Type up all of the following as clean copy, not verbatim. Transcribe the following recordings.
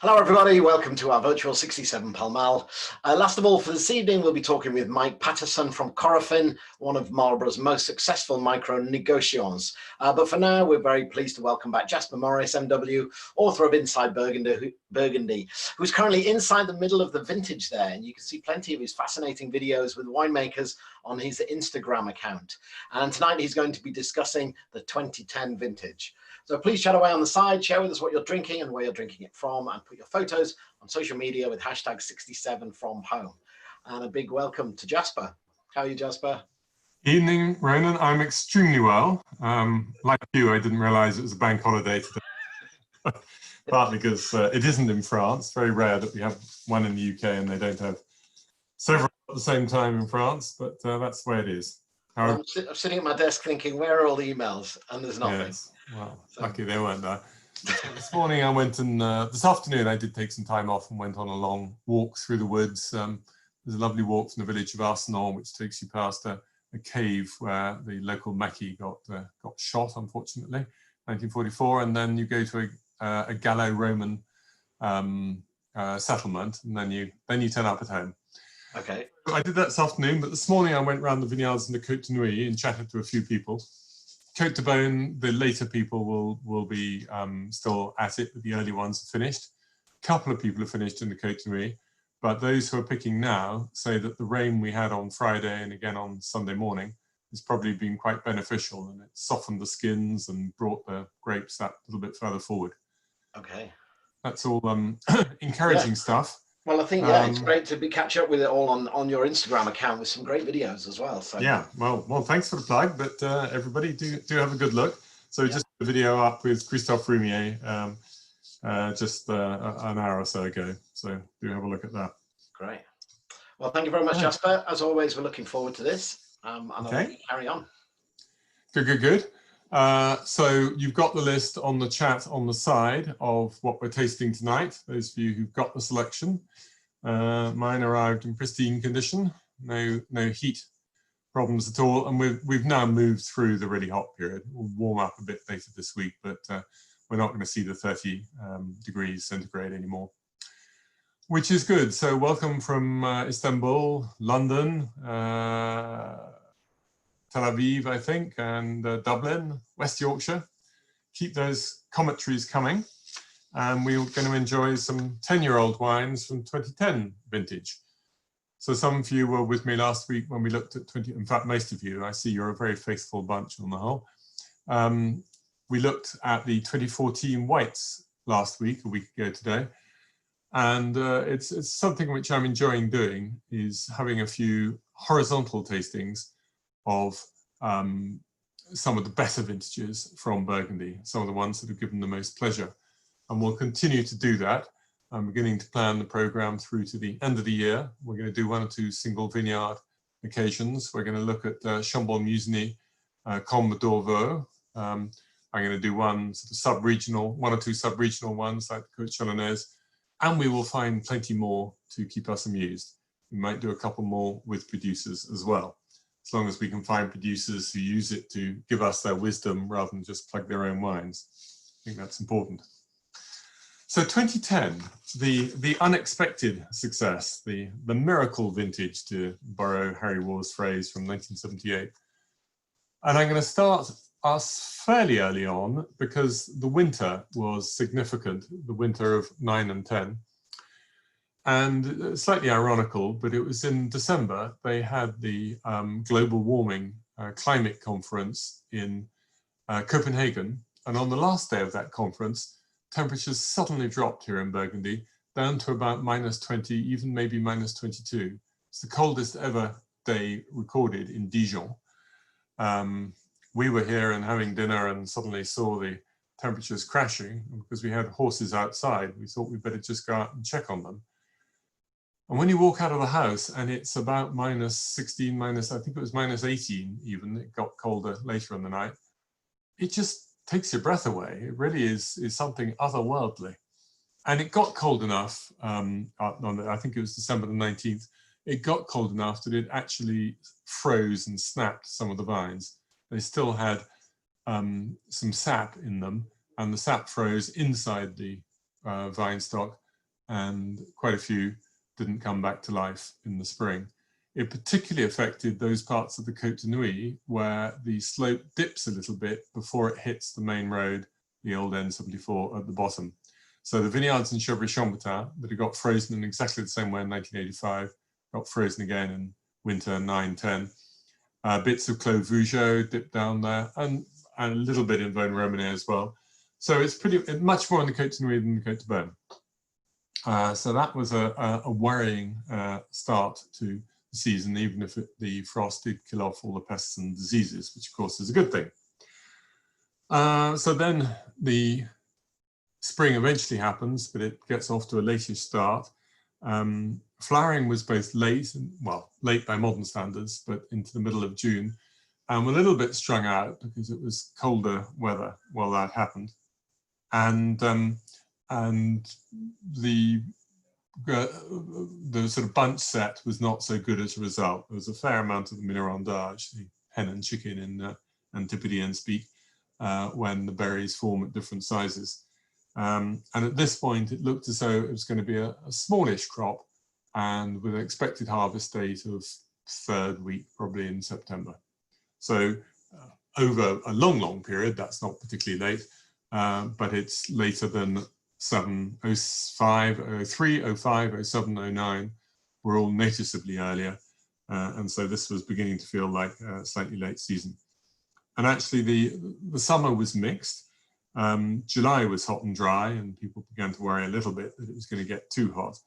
Hello everybody, welcome to our virtual 67 Pall Mall. Last of all for this evening, we'll be talking with Mike Patterson from Corofin, one of Marlborough's most successful micro-negotiants. But for now, we're very pleased to welcome back Jasper Morris MW, author of Inside Burgundy, who's currently inside the middle of the vintage there. And you can see plenty of his fascinating videos with winemakers on his Instagram account. And tonight he's going to be discussing the 2010 vintage. So please chat away on the side, share with us what you're drinking and where you're drinking it from, and put your photos on social media with hashtag 67FromHome. And a big welcome to Jasper. How are you, Jasper? Evening, Ronan. I'm extremely well. Like you, I didn't realize it was a bank holiday today. Partly because it isn't in France. Very rare that we have one in the UK and they don't have several at the same time in France, but that's the way it is. Well, I'm sitting at my desk thinking, where are all the emails? And there's nothing. Yes. Well, so lucky they weren't there. This morning I went and this afternoon I did take some time off and went on a long walk through the woods. There's a lovely walk from the village of Arsenon, which takes you past a cave where the local Mackie got shot, unfortunately, 1944, and then you go to a Gallo-Roman settlement, and then you turn up at home. Okay. I did that this afternoon, but this morning I went around the vineyards in the Côte de Nuit and chatted to a few people. Côte de Beaune, the later people will be still at it, but the early ones are finished. A couple of people are finished in the Côte de Nuit, but those who are picking now say that the rain we had on Friday and again on Sunday morning has probably been quite beneficial, and it softened the skins and brought the grapes that little bit further forward. Okay. That's all encouraging stuff. Well, I think, it's great to catch up with it all on your Instagram account with some great videos as well. So yeah, well, thanks for the plug, but everybody do have a good look. So just a video up with Christophe Roumier just an hour or so ago. So do have a look at that. Great. Well, thank you very much, Jasper. As always, we're looking forward to this. And I'll let you carry on. Good. So you've got the list on the chat on the side of what we're tasting tonight. Those of you who've got the selection. Mine arrived in pristine condition, no heat problems at all, and we've now moved through the really hot period. We'll warm up a bit later this week, but we're not going to see the 30 degrees centigrade anymore, which is good. So welcome from Istanbul, London, Tel Aviv, I think, and Dublin, West Yorkshire. Keep those commentaries coming. And we're going to enjoy some 10-year-old wines from 2010 vintage. So some of you were with me last week when we looked at in fact, most of you, I see you're a very faithful bunch on the whole. We looked at the 2014 whites last week, a week ago today. And it's something which I'm enjoying doing, is having a few horizontal tastings of some of the better vintages from Burgundy, some of the ones that have given the most pleasure. And we'll continue to do that. I'm beginning to plan the program through to the end of the year. We're going to do 1 or 2 single vineyard occasions. We're going to look at Chambon-Musigny, Combe d'Orvaux. I'm going to do 1 or 2 sub-regional ones like the Côte Chalonnaise. And we will find plenty more to keep us amused. We might do a couple more with producers as well, as long as we can find producers who use it to give us their wisdom rather than just plug their own wines. I think that's important. So 2010, the unexpected success, the miracle vintage, to borrow Harry War's phrase from 1978. And I'm going to start us fairly early on because the winter was significant, the winter of 9 and 10. And slightly ironical, but it was in December, they had the global warming climate conference in Copenhagen. And on the last day of that conference, temperatures suddenly dropped here in Burgundy down to about -20, even maybe -22. It's the coldest ever day recorded in Dijon. We were here and having dinner and suddenly saw the temperatures crashing because we had horses outside. We thought we'd better just go out and check on them. And when you walk out of the house and it's about -16, I think it was -18 even, it got colder later in the night, it just takes your breath away. It really is something otherworldly. And it got cold enough, I think it was December the 19th, it got cold enough that it actually froze and snapped some of the vines. They still had some sap in them, and the sap froze inside the vine stock, and quite a few didn't come back to life in the spring. It particularly affected those parts of the Côte de Nuit where the slope dips a little bit before it hits the main road, the old N74 at the bottom. So the vineyards in Chevry-Chambertin that had got frozen in exactly the same way in 1985, got frozen again in winter 9-10. Bits of Clos Vougeot dipped down there, and a little bit in Vosne Romanée as well. So it's much more in the Côte de Nuit than the Côte de Beaune. So that was a worrying start to the season, even if the frost did kill off all the pests and diseases, which of course is a good thing. So then the spring eventually happens, but it gets off to a latish start. Flowering was both late, well, late by modern standards, but into the middle of June, and we're a little bit strung out because it was colder weather while that happened. And the sort of bunch set was not so good as a result. There was a fair amount of the minorandage, the hen and chicken in Antipodean speak, when the berries form at different sizes. And at this point, it looked as though it was going to be a smallish crop, and with an expected harvest date of 3rd week, probably in September. So over a long period, that's not particularly late, but it's later than 07, 03, 05, 07, 09 were all noticeably earlier. And so this was beginning to feel like a slightly late season. And actually the summer was mixed. July was hot and dry, and people began to worry a little bit that it was going to get too hot.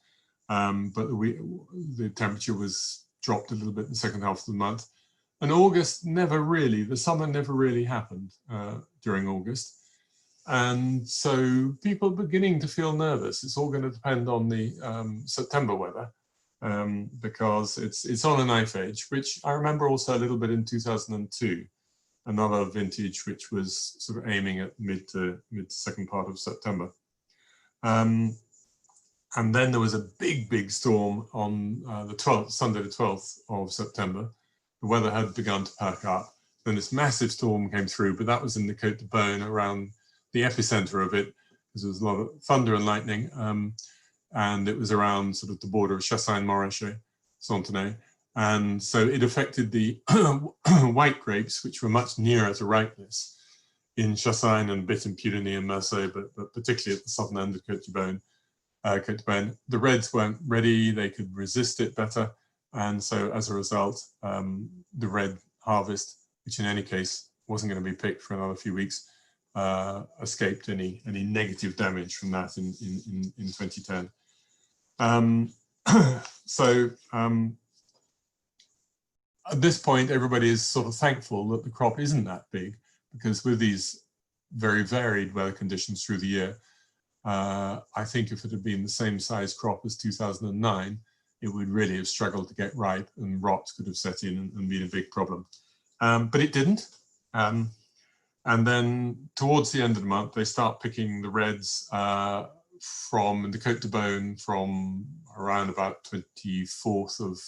But the temperature was dropped a little bit in the second half of the month. And August the summer never really happened during August. And so people are beginning to feel nervous. It's all going to depend on the September weather, because it's on a knife edge, which I remember also a little bit in 2002, another vintage which was sort of aiming at mid to second part of September. And then there was a big storm on the 12th, Sunday the 12th of September. The weather had begun to perk up. Then this massive storm came through, but that was in the Côte de Beaune, around the epicenter of it, because there was a lot of thunder and lightning. And it was around sort of the border of Chassagne, Morichet, Fontenay. And so it affected the white grapes, which were much nearer to ripeness in Chassagne and a bit in Puligny and Meursault, but particularly at the southern end of Côte de Beaune. The reds weren't ready, they could resist it better. And so as a result, the red harvest, which in any case wasn't going to be picked for another few weeks, escaped any negative damage from that in 2010. At this point, everybody is sort of thankful that the crop isn't that big, because with these very varied weather conditions through the year, I think if it had been the same size crop as 2009, it would really have struggled to get ripe, and rot could have set in and been a big problem. But it didn't. And then towards the end of the month, they start picking the reds from the Côte de Beaune from around about 24th of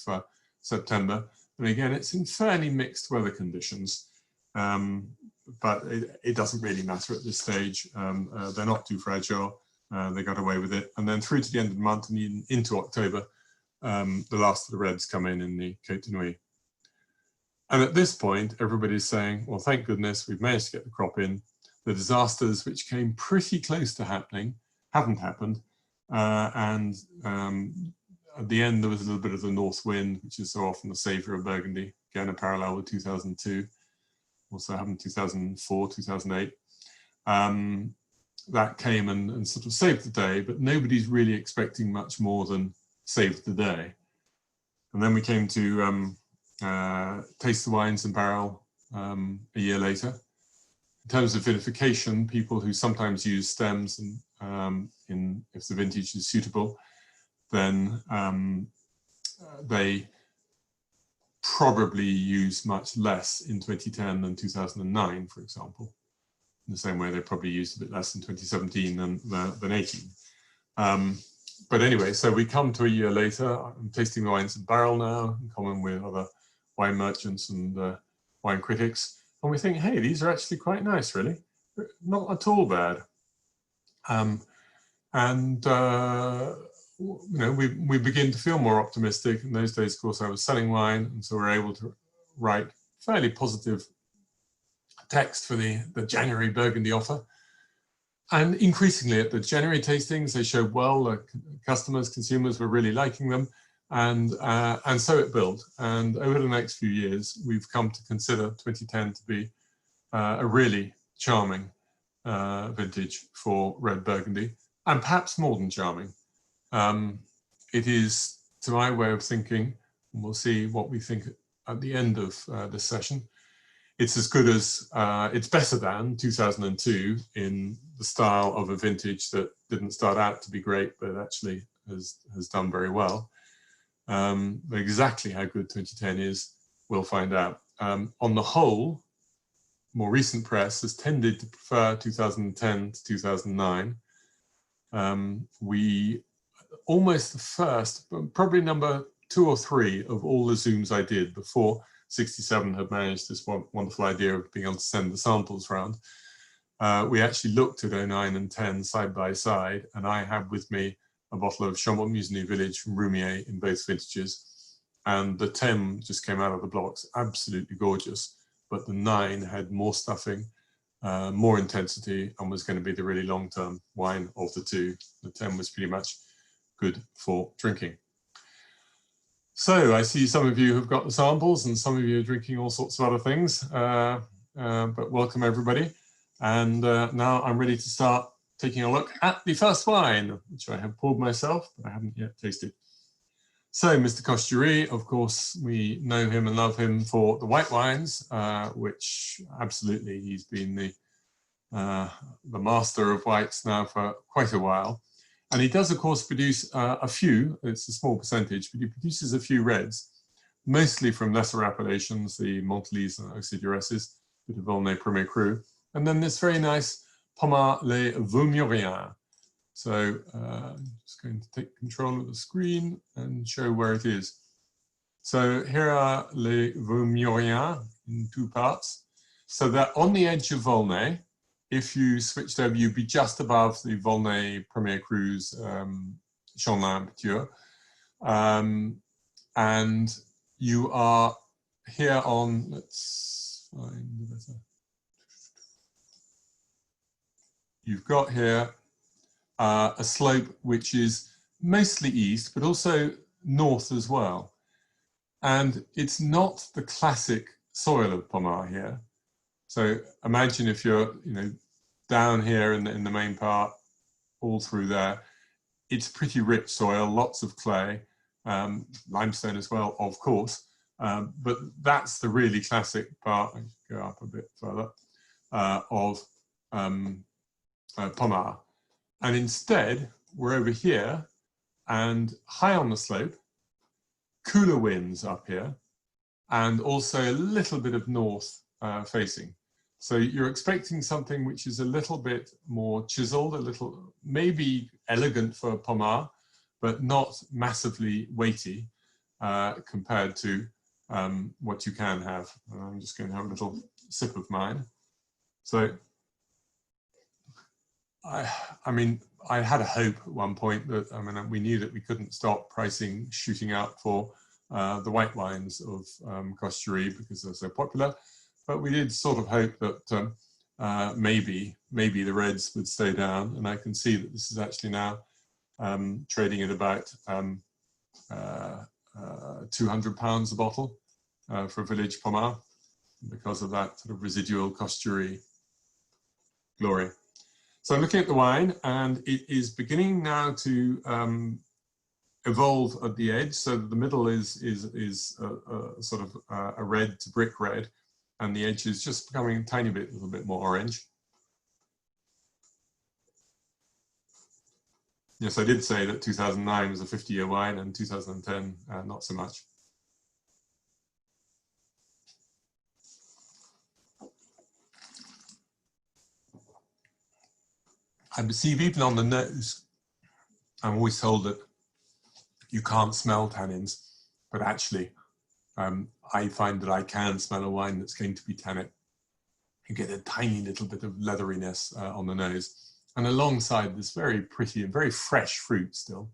September. And again, it's in fairly mixed weather conditions, but it doesn't really matter at this stage. They're not too fragile. They got away with it. And then through to the end of the month and even into October, the last of the reds come in the Côte de Nuit. And at this point, everybody's saying, well, thank goodness we've managed to get the crop in. The disasters which came pretty close to happening haven't happened. And at the end, there was a little bit of the north wind, which is so often the savior of Burgundy, again, a parallel with 2002, also happened 2004, 2008. That came and sort of saved the day, but nobody's really expecting much more than saved the day. And then we came to taste the wines in barrel a year later. In terms of vinification, people who sometimes use stems and if the vintage is suitable, then they probably use much less in 2010 than 2009, for example. In the same way, they probably used a bit less in 2017 than 18. But anyway, so we come to a year later. I'm tasting the wines in barrel now, in common with other wine merchants and wine critics. And we think, hey, these are actually quite nice, really. Not at all bad. we begin to feel more optimistic. In those days, of course, I was selling wine, and so we're able to write fairly positive text for the January Burgundy offer. And increasingly at the January tastings, they showed well, customers, consumers were really liking them. And so it built. And over the next few years, we've come to consider 2010 to be a really charming vintage for red Burgundy, and perhaps more than charming. It is, to my way of thinking, and we'll see what we think at the end of this session, it's as good as, it's better than 2002 in the style of a vintage that didn't start out to be great, but actually has done very well. But exactly how good 2010 is, we'll find out. On the whole, more recent press has tended to prefer 2010 to 2009. We almost the first, probably number 2 or 3 of all the Zooms I did before 67 had managed this wonderful idea of being able to send the samples around. We actually looked at 09 and 10 side by side, and I had with me a bottle of Chambord-Musigny Village from Roumier in both vintages. And the 10 just came out of the blocks, absolutely gorgeous, but the 9 had more stuffing, more intensity, and was going to be the really long-term wine of the 2. The 10 was pretty much good for drinking. So I see some of you have got the samples, and some of you are drinking all sorts of other things, but welcome everybody. And now I'm ready to start taking a look at the first wine, which I have poured myself, but I haven't yet tasted. So Mr. Costurie, of course, we know him and love him for the white wines, which absolutely he's been the master of whites now for quite a while. And he does, of course, produce a few, it's a small percentage, but he produces a few reds, mostly from lesser appellations, the Montelise and Auxey-Duresses, bit of Volnay Premier Cru. And then this very nice Pommard Les Vaumuriens. So I'm just going to take control of the screen and show where it is. So here are Les Vaumuriens in 2 parts. So they're on the edge of Volnay. If you switched over, you'd be just above the Volnay Premier Cru's Chandelin Picture. And you are here on, let's find the better. You've got here a slope which is mostly east, but also north as well. And it's not the classic soil of Pommard here. So imagine if you're, down here in the main part, all through there, it's pretty rich soil, lots of clay, limestone as well, of course. But that's the really classic part. I go up a bit further of Pommard. And instead, we're over here, and high on the slope, cooler winds up here, and also a little bit of north facing. So you're expecting something which is a little bit more chiseled, a little maybe elegant for Pommard, but not massively weighty compared to what you can have. I'm just going to have a little sip of mine. So, I mean, I had a hope at one point that, we knew that we couldn't stop pricing shooting up for the white wines of Costurie because they're so popular. But we did sort of hope that maybe the reds would stay down, and I can see that this is actually now trading at about £200 a bottle for Village Pommard because of that sort of residual Costurie glory. So I'm looking at the wine, and it is beginning now to evolve at the edge. So the middle is sort of a red to brick red, and the edge is just becoming a tiny bit, a little bit more orange. Yes, I did say that 2009 was a 50-year wine, and 2010 not so much. I perceive even on the nose, I'm always told that you can't smell tannins, but actually I find that I can smell a wine that's going to be tannic. You get a tiny little bit of leatheriness on the nose, and alongside this very pretty and very fresh fruit still.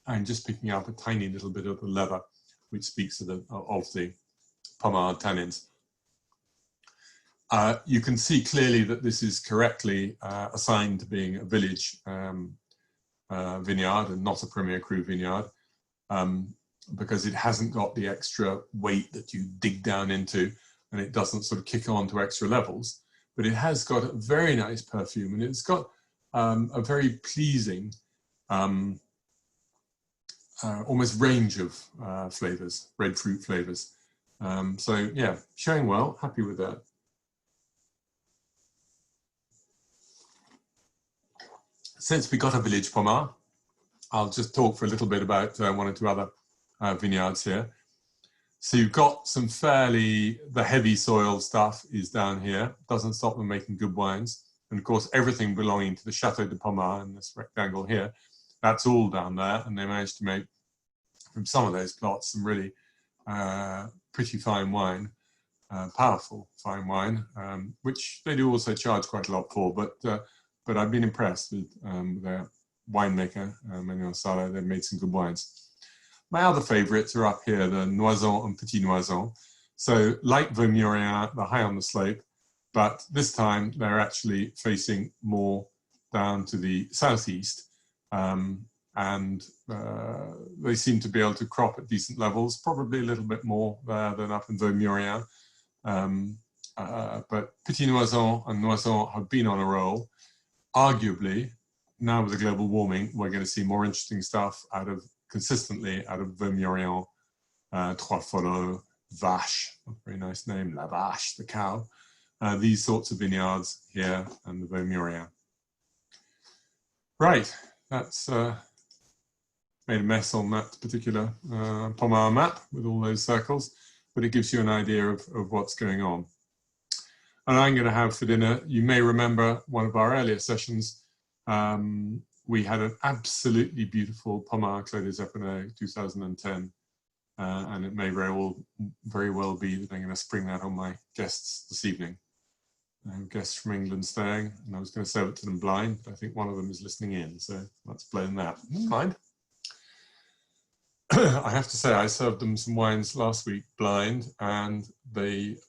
and just picking up a tiny little bit of the leather, which speaks of the Pommard tannins. You can see clearly that this is correctly assigned to being a village vineyard and not a Premier Cru vineyard, because it hasn't got the extra weight that you dig down into, and it doesn't sort of kick on to extra levels. But it has got a very nice perfume, and it's got a very pleasing almost range of flavors, red fruit flavors. So yeah, showing well, happy with that. Since we got a village Pommard, I'll just talk for a little bit about one or two other vineyards here. So you've got some the heavy soil stuff is down here, doesn't stop them making good wines. And of course, everything belonging to the Chateau de Pommard in this rectangle here, that's all down there. And they managed to make, from some of those plots, some really pretty fine wine, powerful fine wine, which they do also charge quite a lot for. But I've been impressed with their winemaker, Manuel Sala. They've made some good wines. My other favourites are up here, the Noison and Petit Noison. So like Vaumurien, they're high on the slope, but this time they're actually facing more down to the southeast. And they seem to be able to crop at decent levels, probably a little bit more there than up in Vaumurien. But Petit Noison and Noison have been on a roll. Arguably, now with the global warming, we're going to see more interesting stuff consistently out of Vaumurien, Trois Follots, Vache, a very nice name, La Vache, the cow. These sorts of vineyards here and the Vaumurien. Right, that's made a mess on that particular Pommard map with all those circles, but it gives you an idea of what's going on. And I'm going to have for dinner, you may remember one of our earlier sessions, we had an absolutely beautiful Pommard Clos des Epineux 2010, and it may very well be that I'm going to spring that on my guests this evening. I have guests from England staying, and I was going to serve it to them blind, but I think one of them is listening in, so let's blown that. Never mind. I have to say, I served them some wines last week blind, and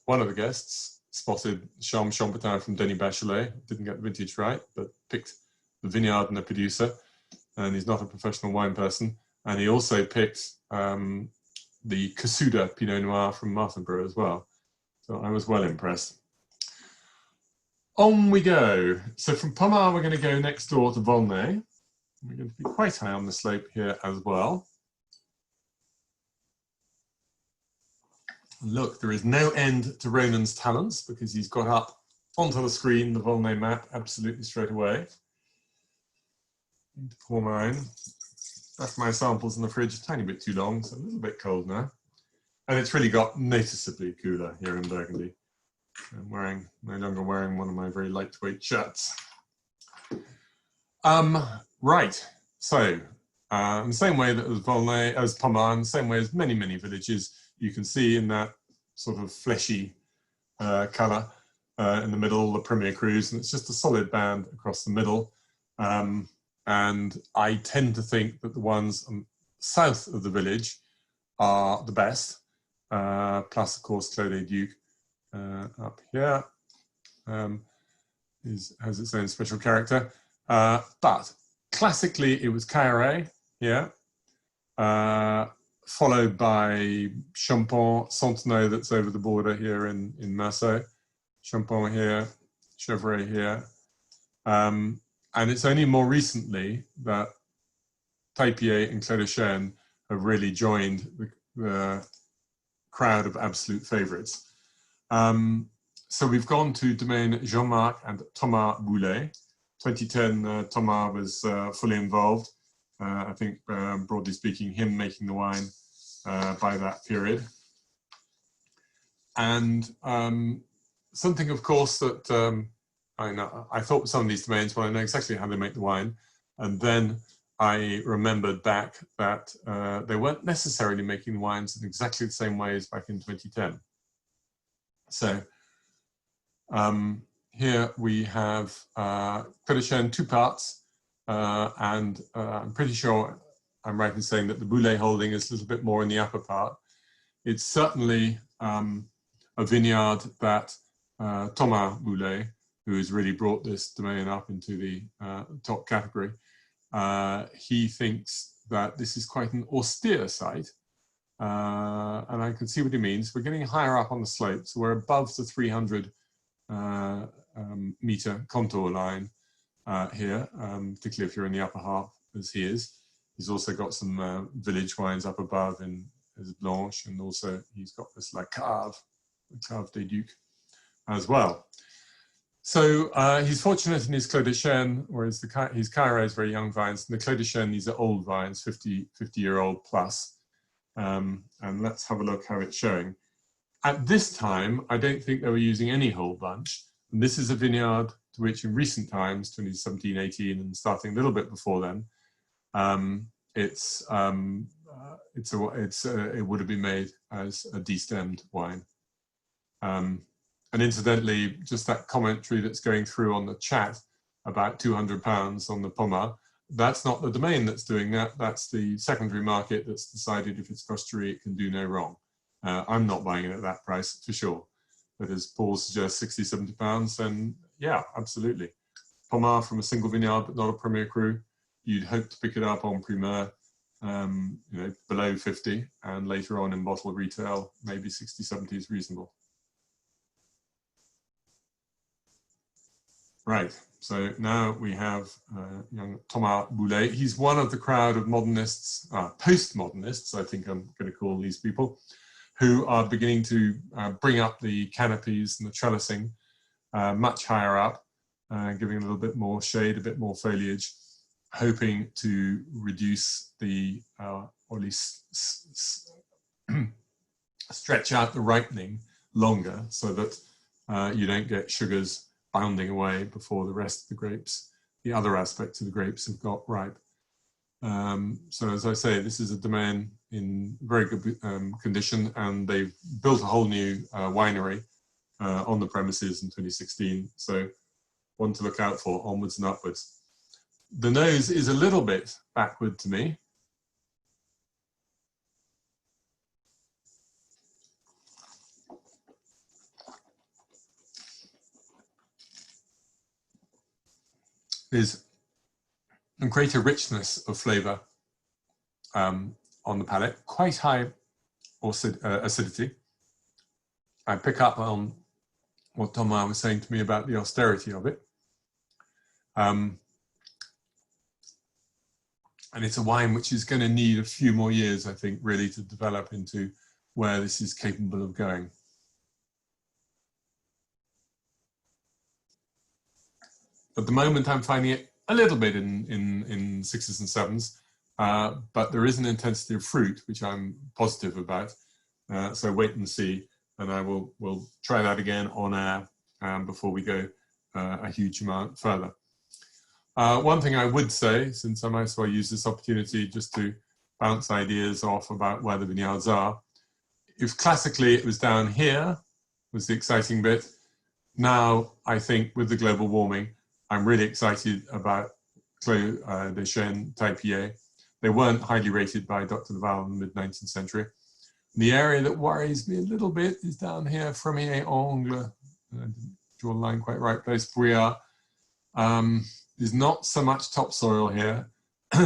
one of the guests spotted Charme Chambertin from Denis Bachelet, didn't get the vintage right, but picked the vineyard and the producer, and he's not a professional wine person. And he also picked the Cassuda Pinot Noir from Martinborough as well. So I was well impressed. On we go. So from Pommard, we're going to go next door to Volnay. We're going to be quite high on the slope here as well. Look, there is no end to Ronan's talents because he's got up onto the screen the Volnay map absolutely straight away. Need to pour mine. Left my samples in the fridge a tiny bit too long, so a little bit cold now. And it's really got noticeably cooler here in Burgundy. I'm no longer wearing one of my very lightweight shirts. Right, so in the same way that Volnay, as Pommard, in the same way as many, many villages, you can see in that sort of fleshy colour in the middle, the Premier Crus, and it's just a solid band across the middle. And I tend to think that the ones south of the village are the best, plus of course Clos des Ducs up here has its own special character. But classically it was Cairet here, followed by Champon, Centenot that's over the border here in Meursault, Champon here, Chevrolet here. And it's only more recently that Taipier and Clos de Chêne have really joined the crowd of absolute favourites. So we've gone to Domaine Jean-Marc and Thomas Boulet. 2010, Thomas was fully involved. I think, broadly speaking, him making the wine by that period. And something, of course, that I thought some of these domains, well, I know exactly how they make the wine. And then I remembered back that they weren't necessarily making the wines in exactly the same way as back in 2010. So here we have Clos de Chêne, 2 parts, and I'm pretty sure I'm right in saying that the Boulay holding is a little bit more in the upper part. It's certainly a vineyard that Thomas Boulay, who has really brought this domain up into the top category, he thinks that this is quite an austere site. And I can see what he means. We're getting higher up on the slope, so we're above the 300 meter contour line here, particularly if you're in the upper half, as he is. He's also got some village wines up above in his Blanche, and also he's got this La Cave des Ducs as well. So he's fortunate in his Clos de Chêne, whereas his Cairo is very young vines, and the Clos de Chêne, these are old vines, 50-year-old plus. And let's have a look how it's showing. At this time, I don't think they were using any whole bunch. And this is a vineyard to which in recent times, 2017, 18, and starting a little bit before then, it would have been made as a destemmed wine. And incidentally, just that commentary that's going through on the chat about £200 on the Pommard, that's not the domain that's doing that. That's the secondary market that's decided if it's costerie, it can do no wrong. I'm not buying it at that price for sure. But as Paul suggests, 60, 70 pounds, then yeah, absolutely. Pommard from a single vineyard, but not a Premier Cru. You'd hope to pick it up on Primeur, you know, below 50, and later on in bottle retail, maybe 60, 70 is reasonable. Right, so now we have young Thomas Boulay. He's one of the crowd of modernists, postmodernists, I think I'm going to call these people, who are beginning to bring up the canopies and the trellising much higher up, giving a little bit more shade, a bit more foliage, hoping to reduce the, or at least stretch out the ripening longer so that you don't get sugars bounding away before the rest of the grapes, the other aspects of the grapes have got ripe. So as I say, this is a domain in very good condition, and they've built a whole new winery on the premises in 2016. So one to look out for, onwards and upwards. The nose is a little bit backward to me. There's a greater richness of flavour on the palate, quite high acidity. I pick up on what Thomas was saying to me about the austerity of it. And it's a wine which is going to need a few more years, I think, really to develop into where this is capable of going. At the moment, I'm finding it a little bit in 6s and 7s, but there is an intensity of fruit, which I'm positive about. So wait and see, and we'll try that again on air before we go a huge amount further. One thing I would say, since I might as well use this opportunity just to bounce ideas off about where the vineyards are, if classically it was down here, was the exciting bit. Now, I think with the global warming, I'm really excited about Clos de Chêne Taipei. They weren't highly rated by Dr. Laval in the mid-19th century. The area that worries me a little bit is down here, Fremier Angle, draw the line quite right, place Briard. There's not so much topsoil here.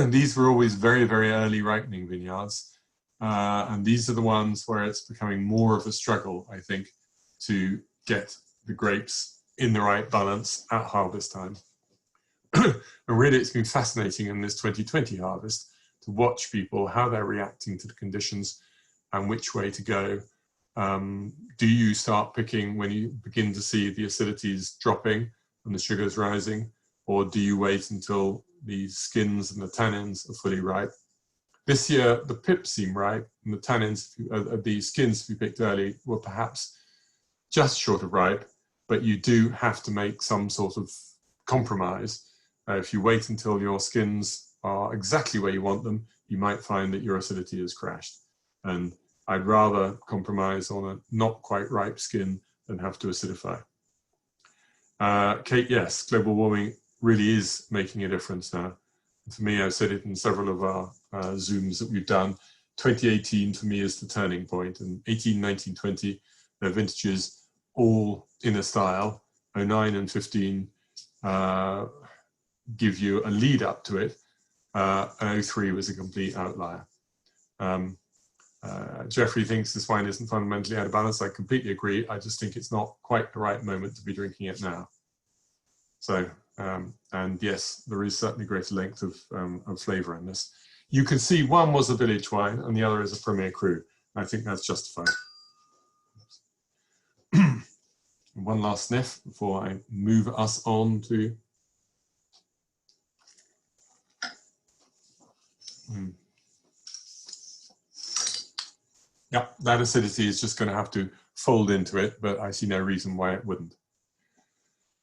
These were always very, very early ripening vineyards. And these are the ones where it's becoming more of a struggle, I think, to get the grapes in the right balance at harvest time. And really, it's been fascinating in this 2020 harvest to watch people, how they're reacting to the conditions and which way to go. Do you start picking when you begin to see the acidities dropping and the sugars rising, or do you wait until the skins and the tannins are fully ripe? This year, the pips seem ripe, and the tannins, the skins, if you picked early, were perhaps just short of ripe, but you do have to make some sort of compromise. If you wait until your skins are exactly where you want them, you might find that your acidity has crashed. And I'd rather compromise on a not quite ripe skin than have to acidify. Kate, yes, global warming really is making a difference now. And for me, I've said it in several of our zooms that we've done. 2018 for me is the turning point, and 18, 19, 20, they're vintages all in a style. 09 and 15 give you a lead up to it. And 03 was a complete outlier. Jeffrey thinks this wine isn't fundamentally out of balance. I completely agree. I just think it's not quite the right moment to be drinking it now. So, and yes, there is certainly greater length of flavour in this. You can see one was a village wine and the other is a Premier Cru. I think that's justified. One last sniff before I move us on to... Yeah, that acidity is just going to have to fold into it, but I see no reason why it wouldn't.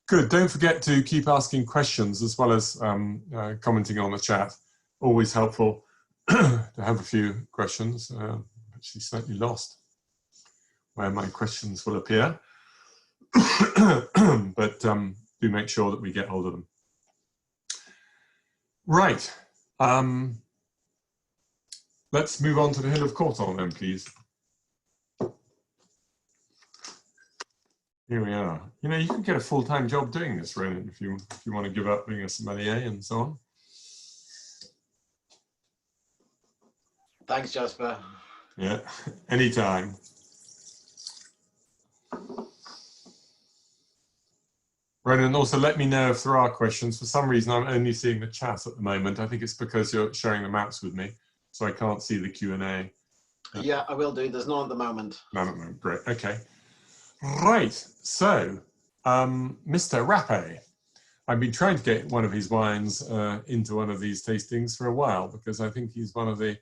Good. Don't forget to keep asking questions as well as commenting on the chat. Always helpful to have a few questions. Actually slightly lost where my questions will appear, but do make sure that we get hold of them. Right. Let's move on to the Hill of Courton then, please. Here we are. You know, you could get a full-time job doing this, Ronan, if you want to give up being a sommelier and so on. Thanks, Jasper. Yeah, anytime. Ronan, also let me know if there are questions. For some reason, I'm only seeing the chat at the moment. I think it's because you're sharing the maps with me, so I can't see the Q&A. Yeah, I will do. There's none at the moment. None at the moment. Great. Okay. Right. So, Mr. Rappe. I've been trying to get one of his wines into one of these tastings for a while because I think he's one of the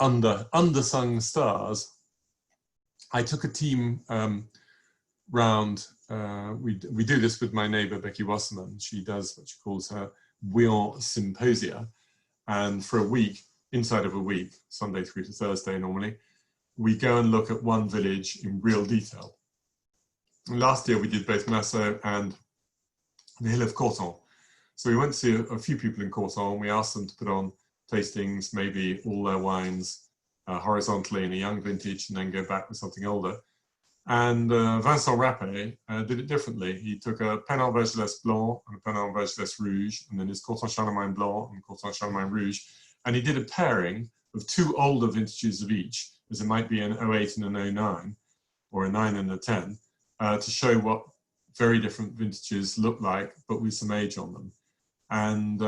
undersung stars. I took a team round. We do this with my neighbour Becky Wasserman. She does what she calls her Bouillon Symposia, and for a week, inside of a week, Sunday through to Thursday normally, we go and look at one village in real detail. And last year we did both Massot and the Hill of Courton. So we went to see a few people in Courton. We asked them to put on tastings, maybe all their wines horizontally in a young vintage and then go back with something older. And Vincent Rappe did it differently. He took a Penon Vergelès Blanc and a Penon Vergelès Rouge, and then his Courton Charlemagne Blanc and Courton Charlemagne Rouge. And he did a pairing of two older vintages of each, as it might be an 08 and an 09, or a 9 and a 10, to show what very different vintages look like, but with some age on them. And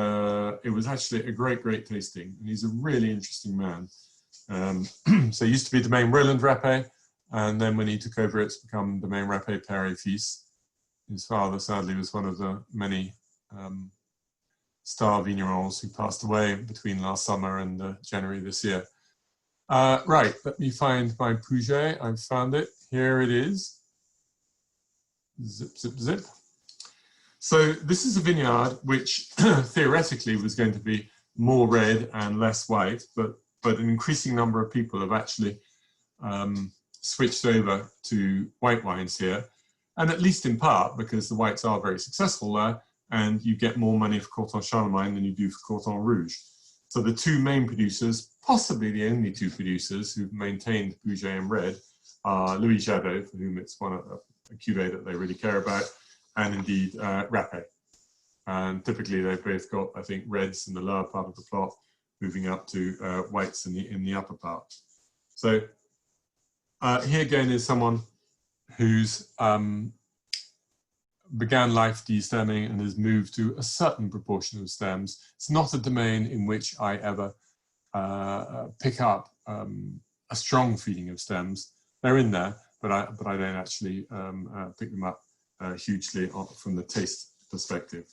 it was actually a great, great tasting. And he's a really interesting man. So he used to be Domaine Roland Rappe, and then when he took over, it's become Domaine Rappe Père et Fils. His father, sadly, was one of the many star vignerons who passed away between last summer and January this year. Right, let me find my Pouget. I've found it. Here it is. Zip, zip, zip. So this is a vineyard which theoretically was going to be more red and less white, but an increasing number of people have actually switched over to white wines here, and at least in part because the whites are very successful there, and you get more money for Courton Charlemagne than you do for Courton Rouge. So the two main producers, possibly the only two producers who've maintained Pouget in red, are Louis Jadot, for whom it's one of a cuvée that they really care about, and indeed Rappe. And typically they've both got, I think, reds in the lower part of the plot, moving up to whites in the upper part. So here again is someone who's began life de-stemming and has moved to a certain proportion of stems. It's not a domain in which I ever pick up a strong feeding of stems. They're in there, but I don't actually pick them up hugely from the taste perspective,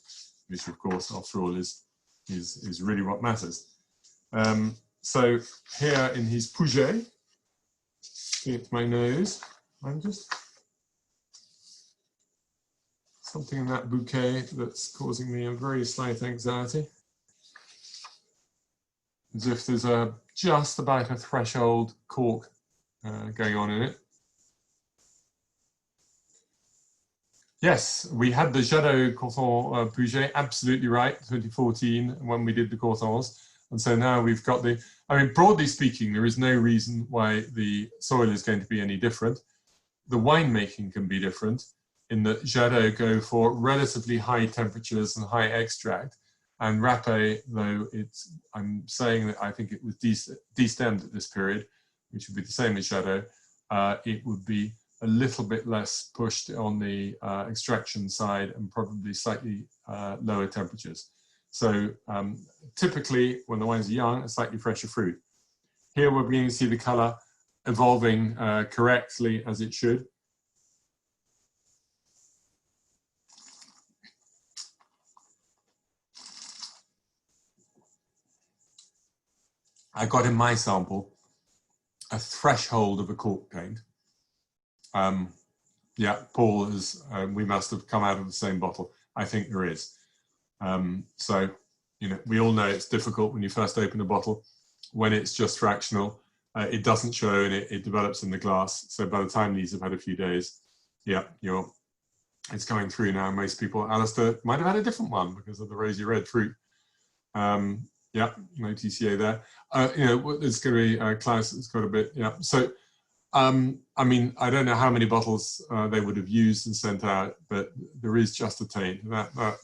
which of course, after all, is really what matters. So here in his Pouget, it's my nose. I'm just something in that bouquet that's causing me a very slight anxiety. As if there's just about a threshold cork going on in it. Yes, we had the Jadot Courton Pouget, absolutely right, 2014, when we did the Courtons. And so now we've got the, I mean, broadly speaking, there is no reason why the soil is going to be any different. The winemaking can be different in that Jadot go for relatively high temperatures and high extract. And Râpé, though it's, I'm saying that I think it was destemmed at this period, which would be the same as Jadot, it would be a little bit less pushed on the extraction side and probably slightly lower temperatures. So typically when the wines are young, a slightly fresher fruit. Here we're beginning to see the color evolving correctly as it should. I got in my sample a threshold of a cork taint. Yeah, Paul has, we must have come out of the same bottle. I think there is. So, you know, we all know it's difficult when you first open a bottle. When it's just fractional, it doesn't show and it develops in the glass. So by the time these have had a few days, yeah, it's coming through now. Most people, Alistair might have had a different one because of the rosy red fruit. Yeah, no TCA there. You know, it's going to be Klaus, it's got a bit, yeah. So, I mean, I don't know how many bottles they would have used and sent out, but there is just a taint.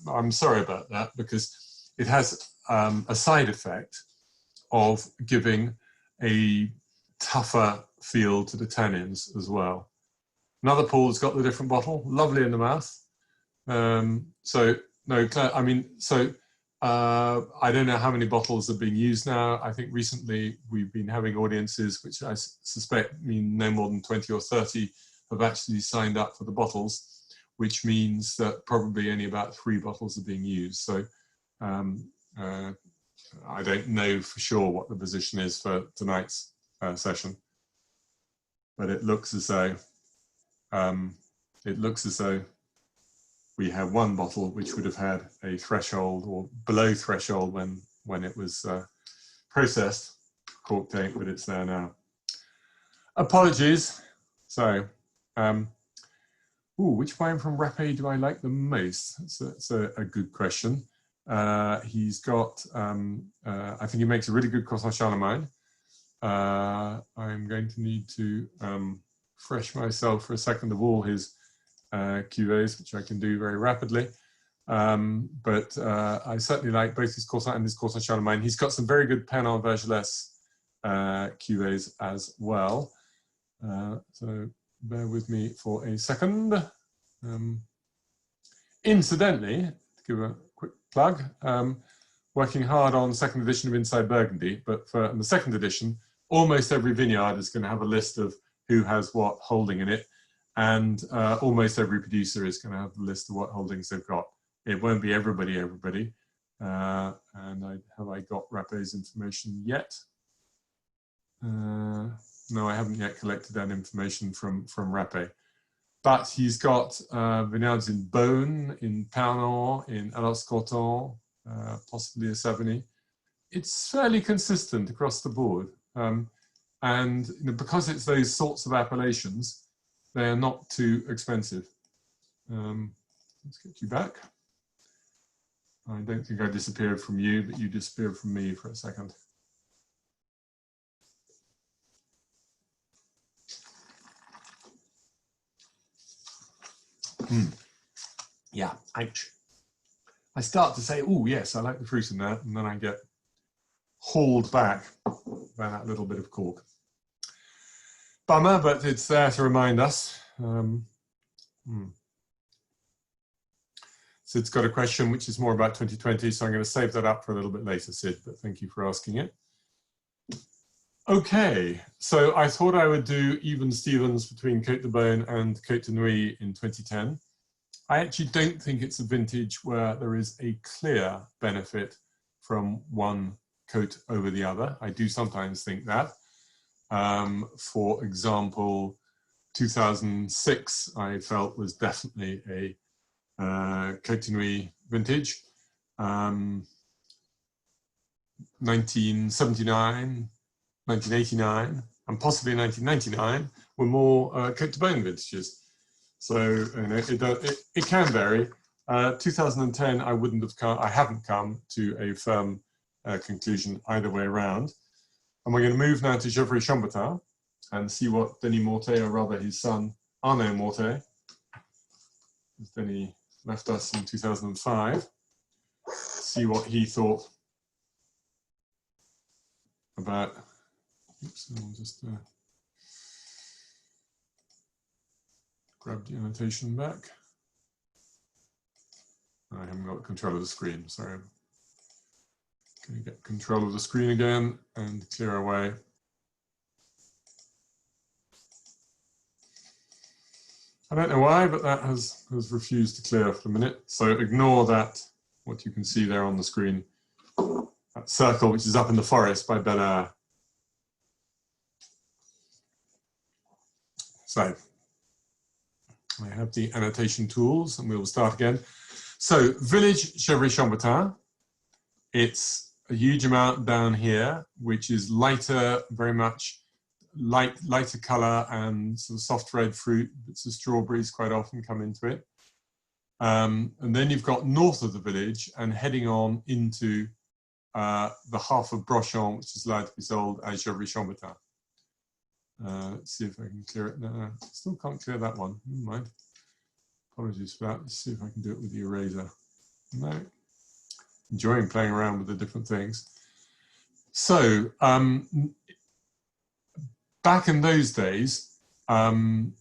I'm sorry about that because it has a side effect of giving a tougher feel to the tannins as well. Another Paul's got the different bottle, lovely in the mouth. So, no, I mean, so I don't know how many bottles are being used now. I think recently we've been having audiences, which I suspect mean no more than 20 or 30 have actually signed up for the bottles, which means that probably only about 3 bottles are being used. So I don't know for sure what the position is for tonight's session, but it looks as though we have 1 bottle which would have had a threshold or below threshold when it was processed, cork taint, but it's there now. Apologies. So, which wine from Râpé do I like the most? That's a good question. He's got, I think he makes a really good Croissant Charlemagne. I'm going to need to refresh myself for a second of all his cuvées, which I can do very rapidly. But I certainly like both his Croissant and his Croissant Charlemagne. He's got some very good Pernod Vergelès cuvées as well. So bear with me for a second. Incidentally, to give a quick plug, working hard on 2nd edition of Inside Burgundy, but for the 2nd edition, almost every vineyard is going to have a list of who has what holding in it. And almost every producer is going to have the list of what holdings they've got. It won't be everybody. And have I got Râpé's information yet? No, I haven't yet collected that information from Râpé. But he's got vineyards in Beaune, in Pernod, in Arras-Coton, possibly a Savigny. It's fairly consistent across the board. And you know, because it's those sorts of appellations, they are not too expensive. Let's get you back. I don't think I disappeared from you, but you disappeared from me for a second. Yeah, I start to say, oh yes, I like the fruit in that, and then I get hauled back by that little bit of cork. Bummer, but it's there to remind us. Sid's got a question which is more about 2020, so I'm going to save that up for a little bit later, Sid, but thank you for asking it. Okay, so I thought I would do even Stevens between Côte de Beaune and Côte de Nuits in 2010. I actually don't think it's a vintage where there is a clear benefit from one coat over the other. I do sometimes think that. For example, 2006, I felt was definitely a Côte de Nuits vintage. 1979, 1989, and possibly 1999 were more Côte de Beaune vintages. So you know, it can vary. 2010, I haven't come to a firm conclusion either way around. And we're going to move now to Geoffrey Chambertin and see what Denis Mortet, or rather his son Arnaud Mortet, Denis left us in 2005, see what he thought about, oops, I'll just grab the annotation back. I haven't got control of the screen, sorry. I'm going to get control of the screen again and clear away. I don't know why, but that has refused to clear for the minute. So ignore that, what you can see there on the screen, that circle which is up in the forest by Bel Air. So I have the annotation tools and we will start again. So village Geoffrey Chambertin, it's a huge amount down here, which is lighter, very much lighter color and sort of soft red fruit. Bits of strawberries quite often come into it. And then you've got north of the village and heading on into the half of Brochon, which is allowed to be sold as Geoffrey Chambertin. Let's see if I can clear it. No, still can't clear that one. Never mind. Apologies for that. Let's see if I can do it with the eraser. No. Enjoying playing around with the different things. So, back in those days, the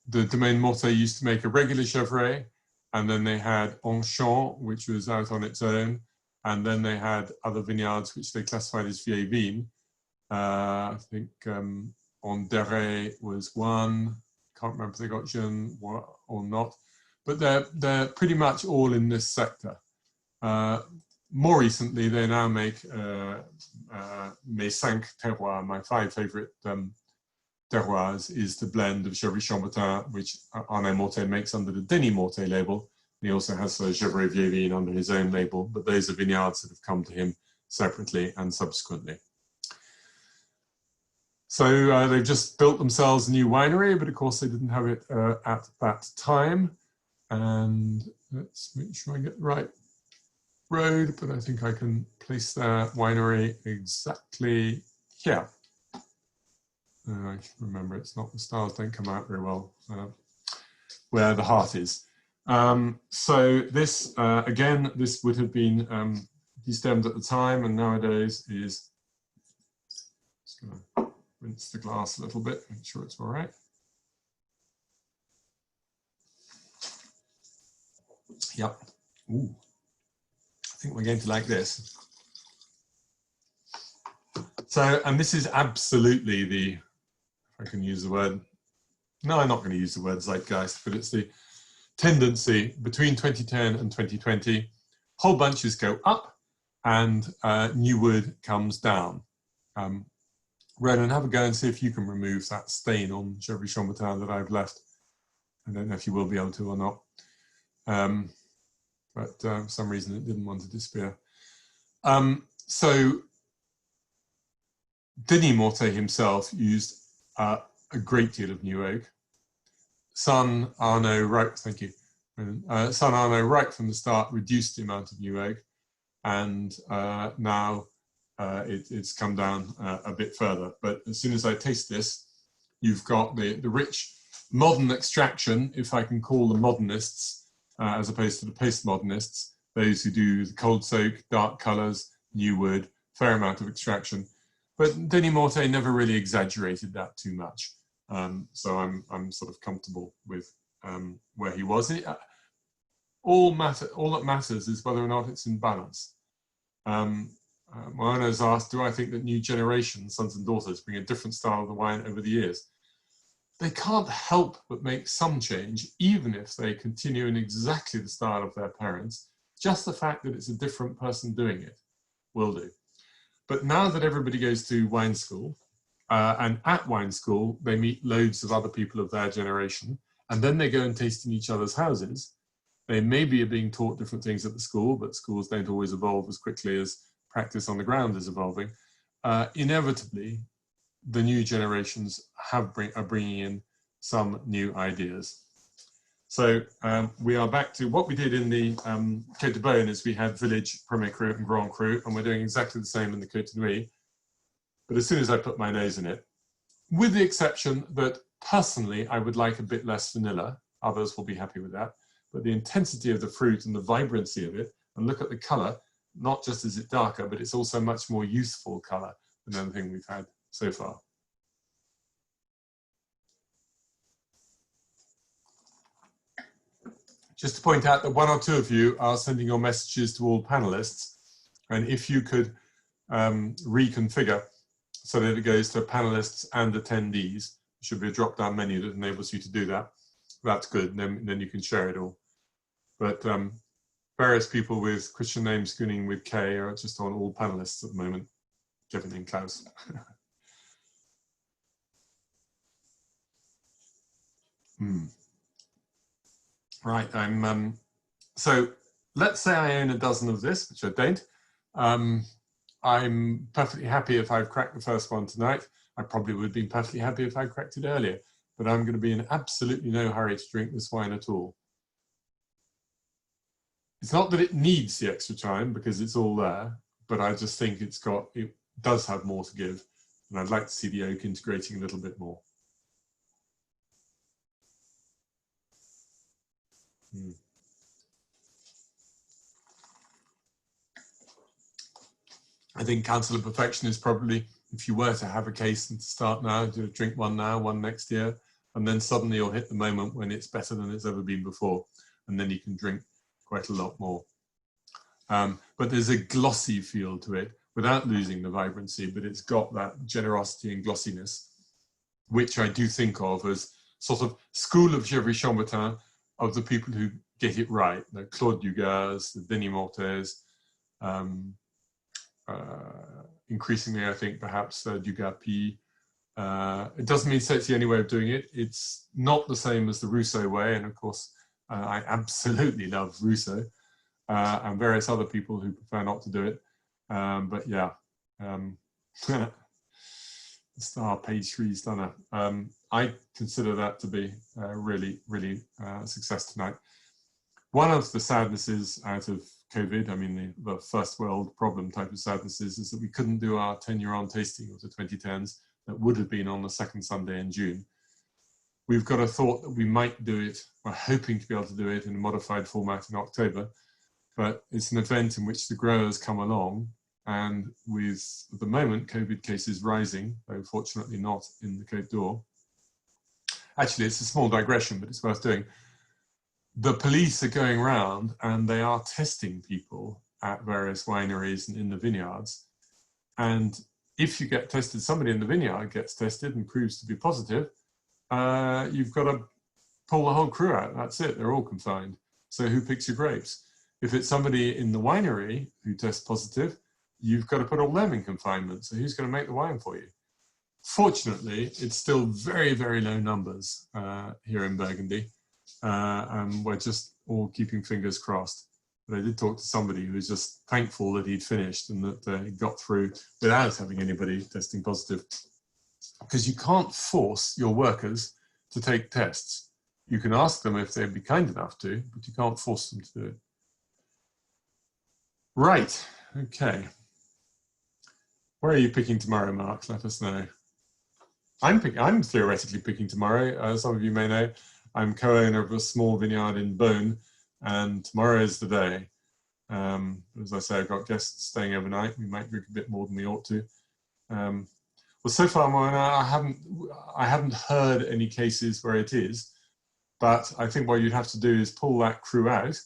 Domaine Mortet used to make a regular Gevrey, and then they had Enchant, which was out on its own, and then they had other vineyards which they classified as Vieille Vigne. I think Anderet was one. Can't remember if they got Jeune or not, but they're pretty much all in this sector. More recently, they now make Mes 5 terroirs. My 5 favorite terroirs is the blend of Geoffrey Chambertin, which Arnaud Mortet makes under the Denis Mortet label. He also has Gevrey Vieille Vigne under his own label, but those are vineyards that have come to him separately and subsequently. So they've just built themselves a new winery, but of course they didn't have it at that time. And let's make sure I get the right road, but I think I can place their winery exactly here. I should remember it's not, the stars don't come out very well, where the heart is. So this, again, this would have been destemmed at the time, and nowadays is, just gonna rinse the glass a little bit, make sure it's all right. Yep. Ooh. I think we're going to like this. So, and this is absolutely the, if I can use the word, no, I'm not going to use the word zeitgeist, but it's the tendency between 2010 and 2020, whole bunches go up and new wood comes down. Ronan, have a go and see if you can remove that stain on Geoffrey Chambertin that I've left. I don't know if you will be able to or not. But for some reason it didn't want to disappear. So Denis Mortet himself used a great deal of new oak. Son Arnaud, right, thank you. Son Arnaud, right from the start, reduced the amount of new oak, and now it's come down a bit further. But as soon as I taste this, you've got the rich modern extraction, if I can call them modernists, as opposed to the postmodernists, those who do the cold soak, dark colours, new wood, fair amount of extraction. But Denis Mortet never really exaggerated that too much. So I'm sort of comfortable with where he was. All that matters is whether or not it's in balance. Moana has asked, do I think that new generations, sons and daughters, bring a different style of the wine over the years? They can't help but make some change, even if they continue in exactly the style of their parents. Just the fact that it's a different person doing it will do. But now that everybody goes to wine school, and at wine school, they meet loads of other people of their generation, and then they go and taste in each other's houses. They maybe are being taught different things at the school, but schools don't always evolve as quickly as practice on the ground is evolving. Inevitably, the new generations are bringing in some new ideas. So we are back to what we did in the Côte de Beaune, is we had Village, Premier Cru and Grand Cru, and we're doing exactly the same in the Côte de Nuit. But as soon as I put my nose in it, with the exception that personally I would like a bit less vanilla, others will be happy with that, but the intensity of the fruit and the vibrancy of it, and look at the colour, not just is it darker, but it's also much more youthful colour than anything we've had so far. Just to point out that one or two of you are sending your messages to all panelists, and if you could reconfigure so that it goes to panelists and attendees, there should be a drop-down menu that enables you to do that. That's good, and then you can share it all. But various people with Christian names beginning with K are just on all panelists at the moment, Kevin and Klaus. Right, so let's say I own a dozen of this, which I don't. I'm perfectly happy if I've cracked the first one tonight. I probably would have been perfectly happy if I cracked it earlier, but I'm going to be in absolutely no hurry to drink this wine at all. It's not that it needs the extra time because it's all there, but I just think it does have more to give, and I'd like to see the oak integrating a little bit more. I think Counsel of Perfection is probably, if you were to have a case and to start now, do drink one now, one next year, and then suddenly you'll hit the moment when it's better than it's ever been before, and then you can drink quite a lot more. But there's a glossy feel to it without losing the vibrancy, but it's got that generosity and glossiness, which I do think of as sort of school of Geoffroy Chambertin, of the people who get it right, the Claude Dugas, the Denis Mortez, increasingly I think perhaps Dugas-P. It doesn't mean so it's the only way of doing it. It's not the same as the Rousseau way, and of course I absolutely love Rousseau, and various other people who prefer not to do it. But yeah, star page 3 stunner. I consider that to be really a success tonight. One of the sadnesses out of COVID, I mean the first world problem type of sadnesses, is that we couldn't do our 10-year-on tasting of the 2010s that would have been on the second Sunday in June. We've got a thought that we might do it, we're hoping to be able to do it in a modified format in October, but it's an event in which the growers come along, and with, at the moment, COVID cases rising, though fortunately not in the Côte d'Or. Actually, it's a small digression, but it's worth doing. The police are going around and they are testing people at various wineries and in the vineyards. And if you get tested, somebody in the vineyard gets tested and proves to be positive, you've got to pull the whole crew out. That's it, they're all confined. So who picks your grapes? If it's somebody in the winery who tests positive, you've got to put all them in confinement. So who's going to make the wine for you? Fortunately, it's still very low numbers here in Burgundy. And we're just all keeping fingers crossed. But I did talk to somebody who was just thankful that he'd finished and that he got through without having anybody testing positive. Because you can't force your workers to take tests. You can ask them if they'd be kind enough to, but you can't force them to do it. Right, okay. Where are you picking tomorrow, Mark? Let us know. I'm theoretically picking tomorrow. As some of you may know, I'm co-owner of a small vineyard in Beaune, and tomorrow is the day. As I say, I've got guests staying overnight. We might drink a bit more than we ought to. Well, so far, I haven't heard any cases where it is, but I think what you'd have to do is pull that crew out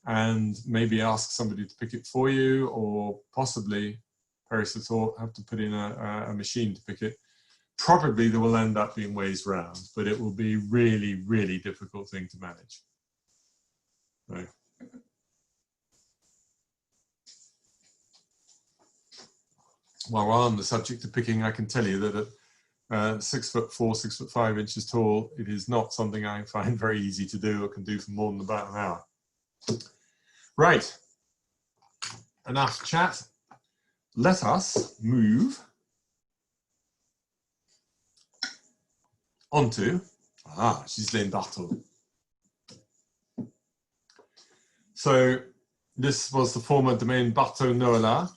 and maybe ask somebody to pick it for you, or possibly, Paris has thought, have to put in a machine to pick it. Probably there will end up being ways round, but it will be really difficult thing to manage. Right. While we're on the subject of picking, I can tell you that at 6'4", 6'5" inches tall, it is not something I find very easy to do or can do for more than about an hour. Right, enough chat. Let us move onto Ghislaine Bartol. So this was the former domain Bartho Noëlla.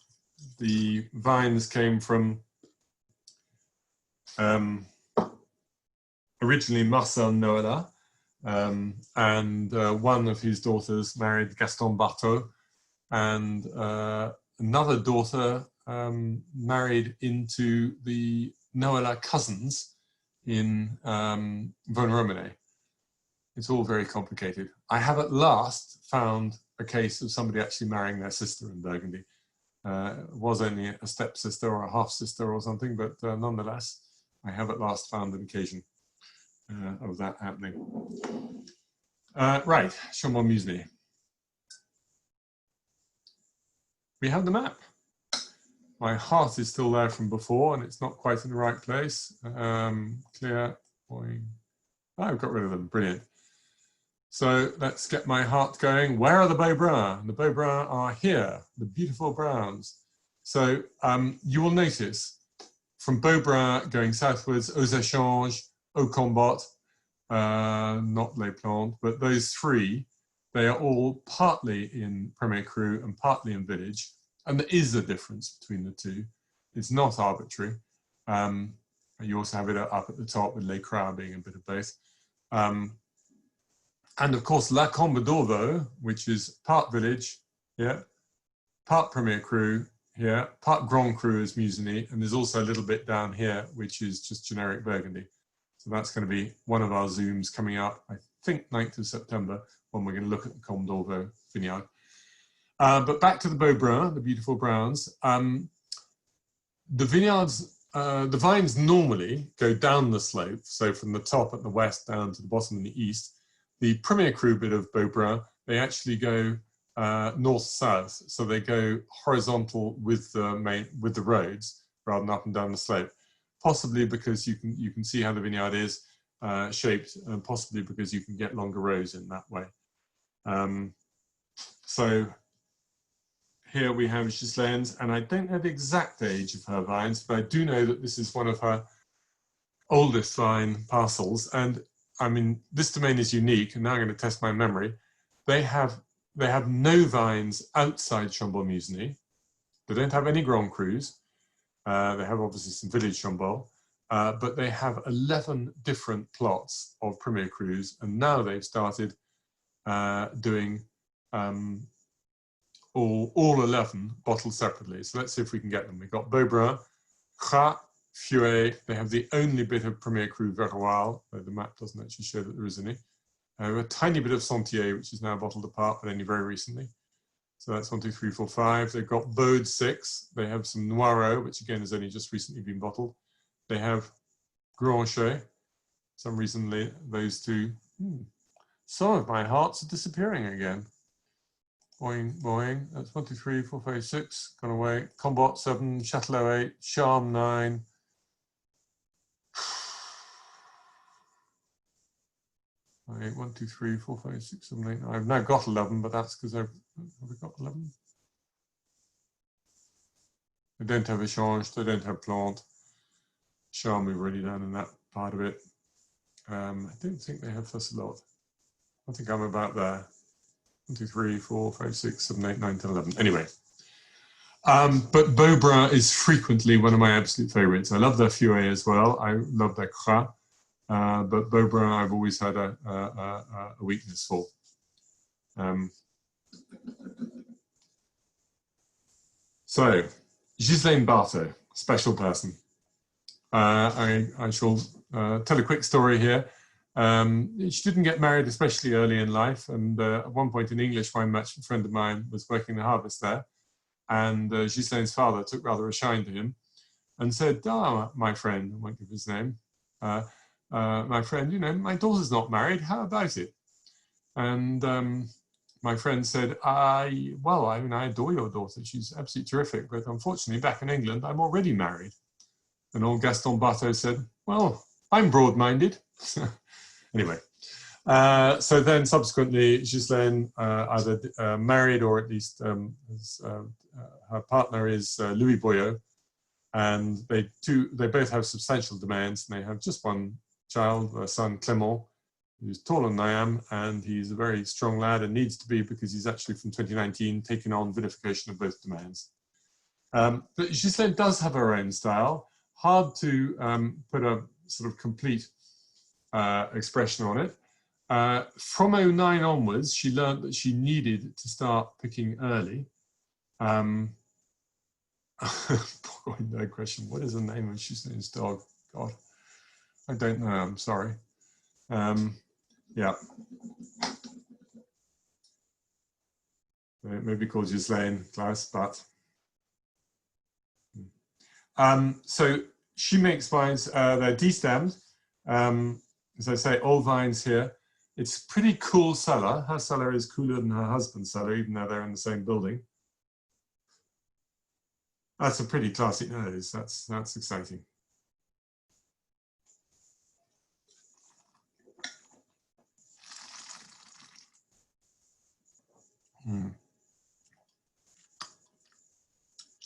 The vines came from originally Marcel Noëlla, and one of his daughters married Gaston Bartho, and another daughter married into the Noëlla cousins in Von-Romane. It's all very complicated. I have at last found a case of somebody actually marrying their sister in Burgundy. It was only a stepsister or a half-sister or something, but nonetheless, I have at last found an occasion of that happening. Right, Chambon Muesli. We have the map. My heart is still there from before, and it's not quite in the right place. Clear, boing. Oh, I've got rid of them, brilliant. So let's get my heart going. Where are the Beaux Bruns? The Beaux Bruns are here, the beautiful browns. So you will notice from Beaux Bruns going southwards, aux Échanges, aux Combottes, not Les Plantes, but those three, they are all partly in Premier Cru and partly in Village. And there is a difference between the two. It's not arbitrary. You also have it up at the top with Les Crabes being a bit of both. And of course, La Combe d'Orvaux, which is part Village here, part Premier Cru here, part Grand Cru as Musigny, and there's also a little bit down here, which is just generic Burgundy. So that's going to be one of our Zooms coming up, I think 9th of September, when we're going to look at the Combe d'Orvaux vineyard. But back to the Beaux Bruns, the beautiful browns. The vineyards, the vines normally go down the slope, so from the top at the west down to the bottom in the east. The Premier Cru bit of Beaux Bruns, they actually go north-south, so they go horizontal with the roads rather than up and down the slope. Possibly because you can see how the vineyard is shaped, and possibly because you can get longer rows in that way. So here we have Ghislaine's, and I don't know the exact age of her vines, but I do know that this is one of her oldest vine parcels. And I mean, this domain is unique, and now I'm going to test my memory. They have no vines outside Chambon Musigny. They don't have any Grand Crus. They have obviously some Village Chambon, but they have 11 different plots of Premier Crus, and now they've started doing all 11 bottled separately. So let's see if we can get them. We've got Beaux Bruns, Gras, Fuet. They have the only bit of Premier Cru Verroal, though the map doesn't actually show that there is any. A tiny bit of Sentier, which is now bottled apart, but only very recently. So that's 1, 2, 3, 4, 5. They've got Baude 6. They have some Noiro, which again has only just recently been bottled. They have Granchet. For some reason, those two. Some of my hearts are disappearing again. Boing, boing. That's 1, 2, 3, 4, 5, 6. Gone away. Combotte 7. Châtelet 8. Charme 9. Right, 1, 2, 3, 4, 5, 6, 7, 8. I've now got 11, but that's because have we got 11? They don't have Échange, they don't have Plante. Charme we've already done in that part of it. I don't think they have Fusselot. I think I'm about there. 1, 2, 3, 4, 5, 6, 7, 8, 9, 10, 11. Anyway. But Beaux Bruns is frequently one of my absolute favorites. I love their Fuet as well. I love their Gras. But Beaux Bruns I've always had a weakness for. So, Ghislaine Bartho, special person. I shall tell a quick story here. She didn't get married especially early in life, and at one point an English wine merchant friend of mine was working the harvest there, and Ghislaine's father took rather a shine to him and said, my friend, I won't give his name, my friend, you know, my daughter's not married, how about it? And my friend said, well, I mean, I adore your daughter, she's absolutely terrific, but unfortunately back in England, I'm already married. And old Gaston Bartho said, well, I'm broad-minded. Anyway, so then subsequently, Ghislaine either married or at least her partner is Louis Boyot, and they both have substantial demands, and they have just one child, a son Clément, who's taller than I am, and he's a very strong lad and needs to be, because he's actually from 2019 taken on vinification of both domains. But Ghislaine does have her own style. Hard to put a sort of complete expression on it. From 09 onwards, she learned that she needed to start picking early. No question. What is the name of Gislaine's dog? God, I don't know. I'm sorry. Yeah. Maybe called Ghislaine, Klaus, but. So she makes vines, they're destemmed. As I say, old vines here. It's a pretty cool cellar. Her cellar is cooler than her husband's cellar, even though they're in the same building. That's a pretty classic nose. That's exciting.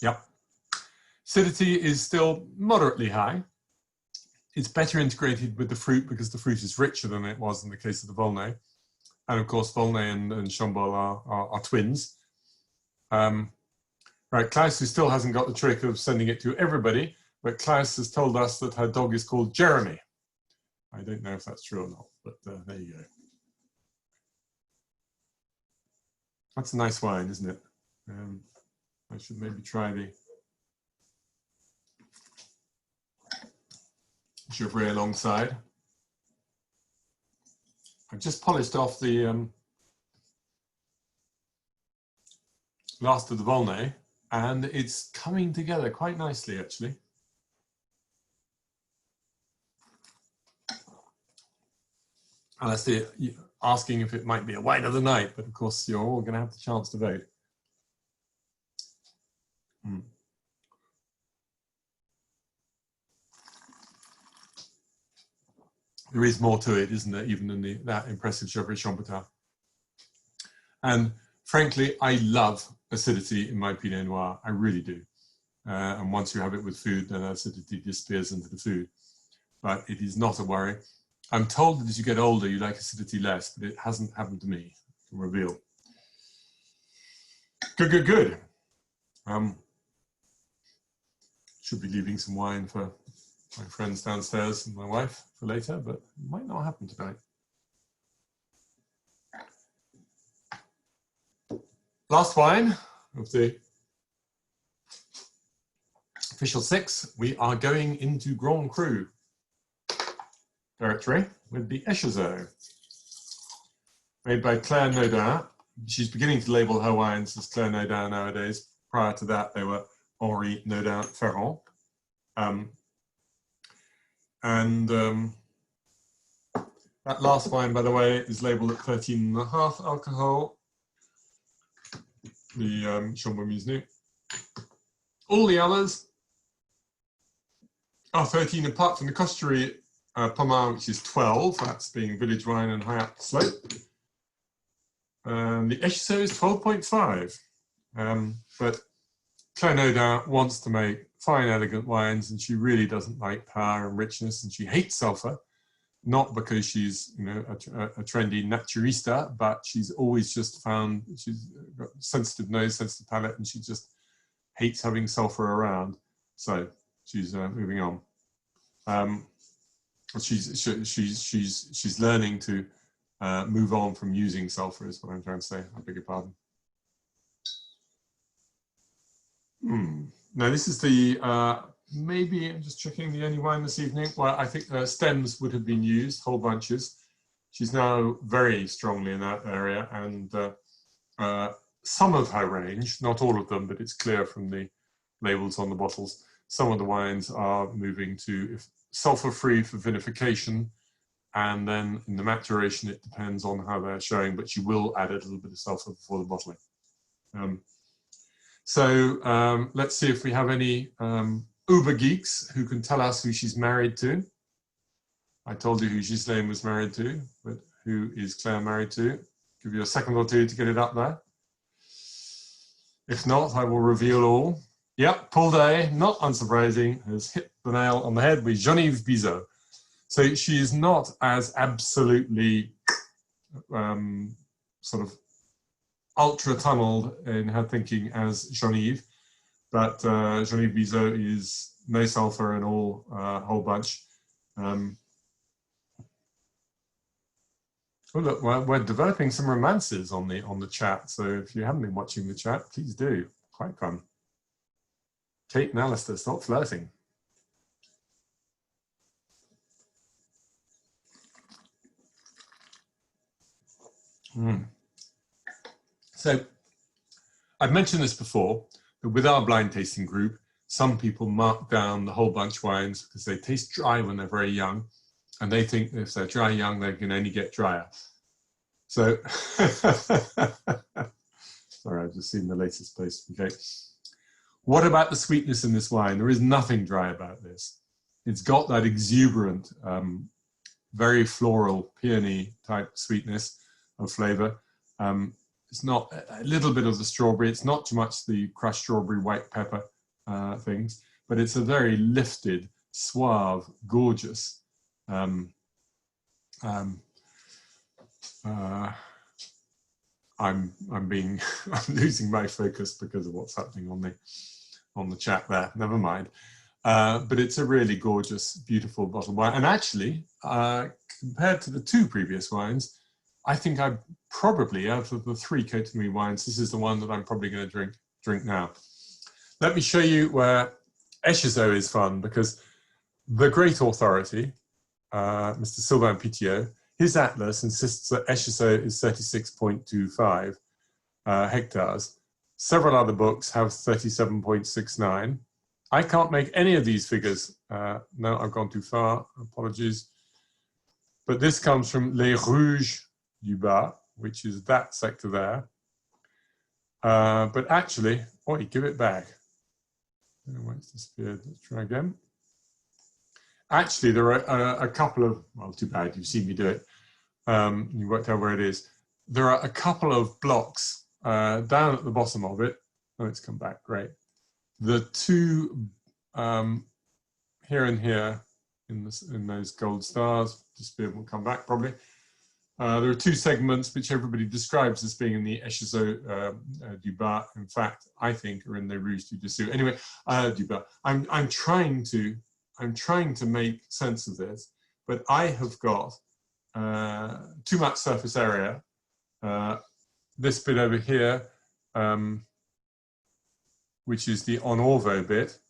Yep. Acidity is still moderately high. It's better integrated with the fruit because the fruit is richer than it was in the case of the Volnay. And of course, Volnay and Chambol are twins. Right, Klaus, who still hasn't got the trick of sending it to everybody, but Klaus has told us that her dog is called Jeremy. I don't know if that's true or not, but there you go. That's a nice wine, isn't it? I should maybe try the Gevrey alongside. I've just polished off the last of the Volnay, and it's coming together quite nicely, actually. Unless they're asking if it might be a wine of the night, but of course you're all going to have the chance to vote. There is more to it, isn't there, even in that impressive Gevrey Chambertin. And frankly, I love acidity in my Pinot Noir. I really do. And once you have it with food, then acidity disappears into the food. But it is not a worry. I'm told that as you get older, you like acidity less, but it hasn't happened to me. I can reveal. Good, good, good. Should be leaving some wine for my friends downstairs and my wife for later, but it might not happen tonight. Last wine of the official 6, we are going into Grand Cru territory with the Echezeaux, made by Claire Naudin. She's beginning to label her wines as Claire Naudin nowadays. Prior to that, they were Henri Naudin Ferrand. That last wine, by the way, is labeled at 13.5 alcohol. The Chambon Musnu. All the others are 13, apart from the Costerie Pommard, which is 12. That's being village wine and high up the slope. The Echezeaux is 12.5. But Claire Naudin wants to make fine, elegant wines, and she really doesn't like power and richness, and she hates sulfur. Not because she's, you know, a trendy naturista, but she's always just found she's got sensitive nose, sensitive palate, and she just hates having sulfur around. So she's moving on. She's learning to move on from using sulfur, is what I'm trying to say. I beg your pardon. Now this is the maybe, I'm just checking, the only wine this evening. Well, I think stems would have been used, whole bunches. She's now very strongly in that area, and some of her range, not all of them, but it's clear from the labels on the bottles, some of the wines are moving to sulfur-free for vinification, and then in the maturation it depends on how they're showing, but she will add a little bit of sulfur before the bottling. Let's see if we have any Uber geeks who can tell us who she's married to. I told you who Ghislaine was married to, but who is Claire married to? Give you a second or two to get it up there. If not, I will reveal all. Yep, Paul Day, not unsurprising, has hit the nail on the head with Geneviève Bizot. So she is not as absolutely sort of ultra tunneled in her thinking as Jean-Yves, but Jean-Yves Bizot is no sulfur and all whole bunch. Well, look, we're developing some romances on the chat, so if you haven't been watching the chat, please do. Quite fun. Kate and Alistair, stop flirting. So I've mentioned this before, that with our blind tasting group, some people mark down the whole bunch wines because they taste dry when they're very young, and they think that if they're dry young, they can only get drier. So, sorry, I've just seen the latest post from Kate. What about the sweetness in this wine? There is nothing dry about this. It's got that exuberant, very floral, peony type sweetness of flavor. It's not a little bit of the strawberry. It's not too much the crushed strawberry, white pepper things, but it's a very lifted, suave, gorgeous. I'm losing my focus because of what's happening on the chat there. Never mind. But it's a really gorgeous, beautiful bottle of wine. And actually, compared to the two previous wines, I think I probably, out of the 3 Côte de Nuit wines, this is the one that I'm probably going to drink now. Let me show you where Echezot is fun, because the great authority, Mr. Sylvain Pittiot, his atlas insists that Echezot is 36.25 hectares. Several other books have 37.69. I can't make any of these figures. No, I've gone too far, apologies. But this comes from Les Rouges du Bas, which is that sector there. But actually, give it back. I don't know why it's disappeared. Let's try again. Actually, there are a couple of, well, too bad, you've seen me do it. You worked out where it is. There are a couple of blocks down at the bottom of it. Oh, it's come back, great. The two here and here in those gold stars, disappeared, will come back probably. There are 2 segments which everybody describes as being in the Echezot du Bas. In fact, I think are in the Rouge du Dessous. Anyway, du Bas. I'm trying to make sense of this, but I have got too much surface area. This bit over here, which is the En Orvaux bit,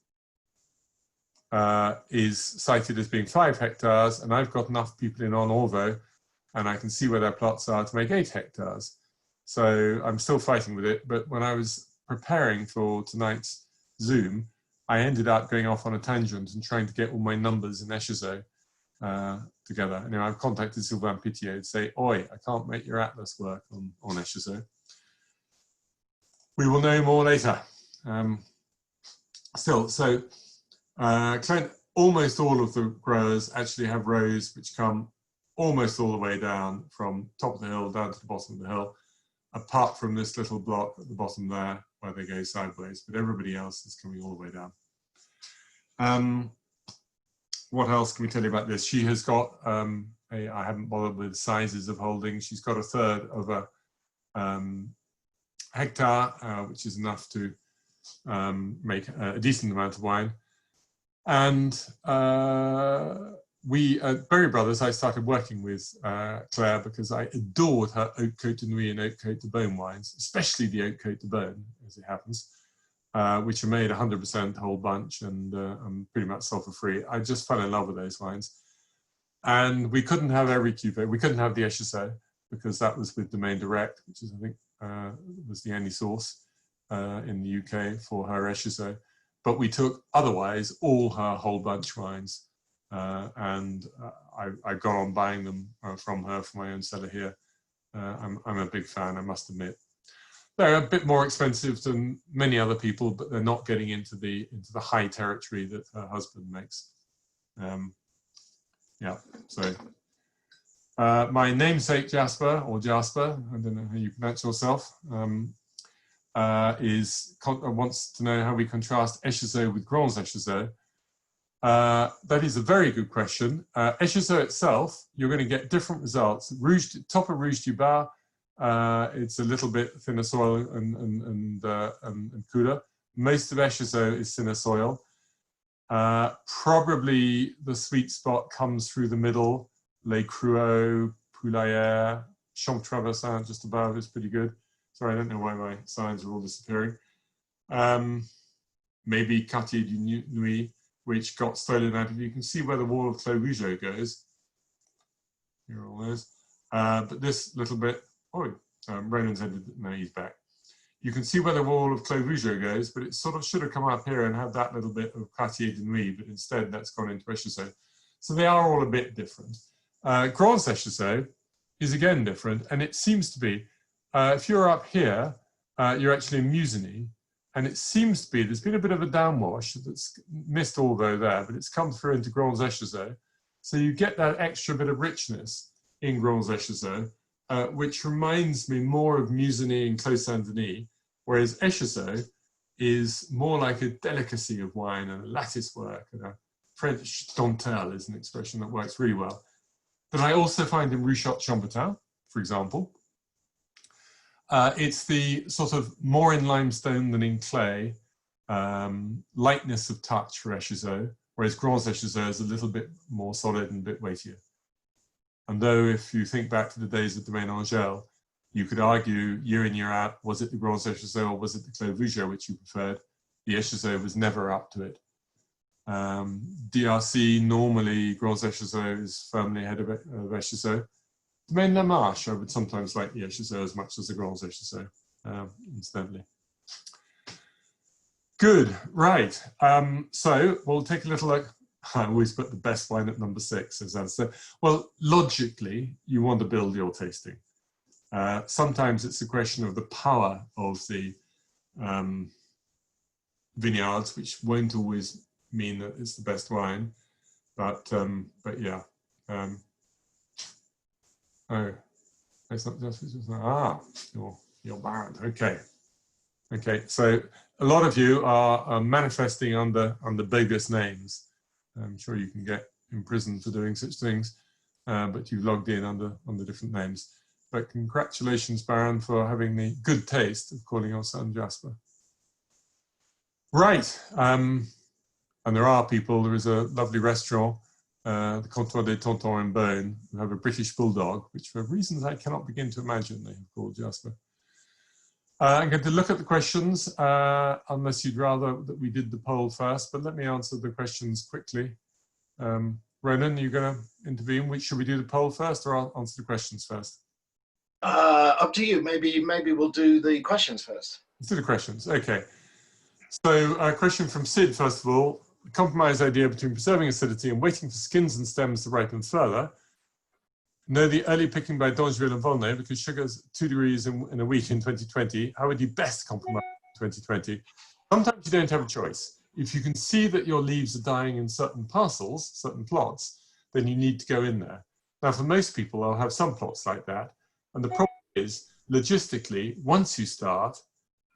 is cited as being 5 hectares, and I've got enough people in En Orvaux, and I can see where their plots are to make 8 hectares. So I'm still fighting with it, but when I was preparing for tonight's Zoom, I ended up going off on a tangent and trying to get all my numbers in Echezot together. Anyway, I've contacted Sylvain Pittiot to say, oi, I can't make your atlas work on Echezot. We will know more later. Almost all of the growers actually have rows which come almost all the way down from top of the hill down to the bottom of the hill, apart from this little block at the bottom there where they go sideways, but everybody else is coming all the way down. What else can we tell you about this? She has got, I haven't bothered with sizes of holding, she's got 1/3 of a hectare, which is enough to make a decent amount of wine. And we at Berry Brothers, I started working with Claire because I adored her Haute Côte de Nuit and Haute Côte de Beaune wines, especially the Haute Côte de Beaune, as it happens, which are made 100% whole bunch and pretty much sulfur-free. I just fell in love with those wines. And we couldn't have every cuvée. We couldn't have the Echezot because that was with Domaine Direct, which is, I think, was the only source in the UK for her Echezot. But we took, otherwise, all her whole bunch wines. And I got on buying them from her for my own cellar here. I'm a big fan, I must admit. They're a bit more expensive than many other people, but they're not getting into the high territory that her husband makes. Yeah, so my namesake Jasper, or Jasper, I don't know how you pronounce yourself, wants to know how we contrast Echezot with Grands Echezot. That is a very good question. Echezeaux itself, you're going to get different results. Top of Rouge du Bar, it's a little bit thinner soil and cooler. Most of Echezeaux is thinner soil. Probably the sweet spot comes through the middle. Les Cruaux, Poulaillère, Champ-Traversin just above is pretty good. Sorry, I don't know why my signs are all disappearing. Maybe Quartier du Nuit, which got stolen out of. You can see where the wall of Clos Rougeot goes. Here are all those. But this little bit, Ronan's ended, no, he's back. You can see where the wall of Clos Rougeot goes, but it sort of should have come up here and had that little bit of Quartier de Nuit, but instead that's gone into Echezeaux. So they are all a bit different. Grands Echezeaux is again different, and it seems to be, if you're up here, you're actually in Musony, and it seems to be, there's been a bit of a downwash that's missed although there, but it's come through into Grands Echezeaux. So you get that extra bit of richness in Grands Echezeaux, which reminds me more of Musony and Clos Saint-Denis, whereas Echezeaux is more like a delicacy of wine and a lattice work, and a French dentelle is an expression that works really well. But I also find in Rouchot-Chambertin, for example, it's the sort of more in limestone than in clay, lightness of touch for Echezeaux, whereas Grands Echezeaux is a little bit more solid and a bit weightier. And though if you think back to the days of Domaine Angèle, you could argue year in, year out, was it the Grands Echezeaux or was it the Clos Rougeot which you preferred? The Echezeaux was never up to it. DRC, normally Grands Echezeaux is firmly ahead of Echezeaux. Domaine La Marche, I would sometimes like the Echezeaux as much as the Grands Echezeaux, incidentally. Good, right. So we'll take a little look. I always put the best wine at number 6, as I said. Well, logically, you want to build your tasting. Sometimes it's a question of the power of the vineyards, which won't always mean that it's the best wine, but yeah. Oh, it's not just you're Barrett. Okay. So a lot of you are manifesting under bogus names. I'm sure you can get imprisoned for doing such things, but you've logged in under different names. But congratulations, Baron, for having the good taste of calling your son Jasper. Right, and there are people, there is a lovely restaurant, the Comptoir des Tontons in Beaune, who have a British bulldog, which for reasons I cannot begin to imagine they have called Jasper. I'm going to look at the questions, unless you'd rather that we did the poll first, but let me answer the questions quickly. Ronan, are you going to intervene? Should we do the poll first or I'll answer the questions first? Up to you. Maybe we'll do the questions first. Let's do the questions. Okay. So a question from Sid, first of all. The compromise idea between preserving acidity and waiting for skins and stems to ripen further. No, the early picking by Dangeville and Volnay, because sugar's 2 degrees in a week in 2020. How would you best compromise in 2020? Sometimes you don't have a choice. If you can see that your leaves are dying in certain parcels, certain plots, then you need to go in there. Now, for most people, they'll have some plots like that. And the problem is, logistically, once you start,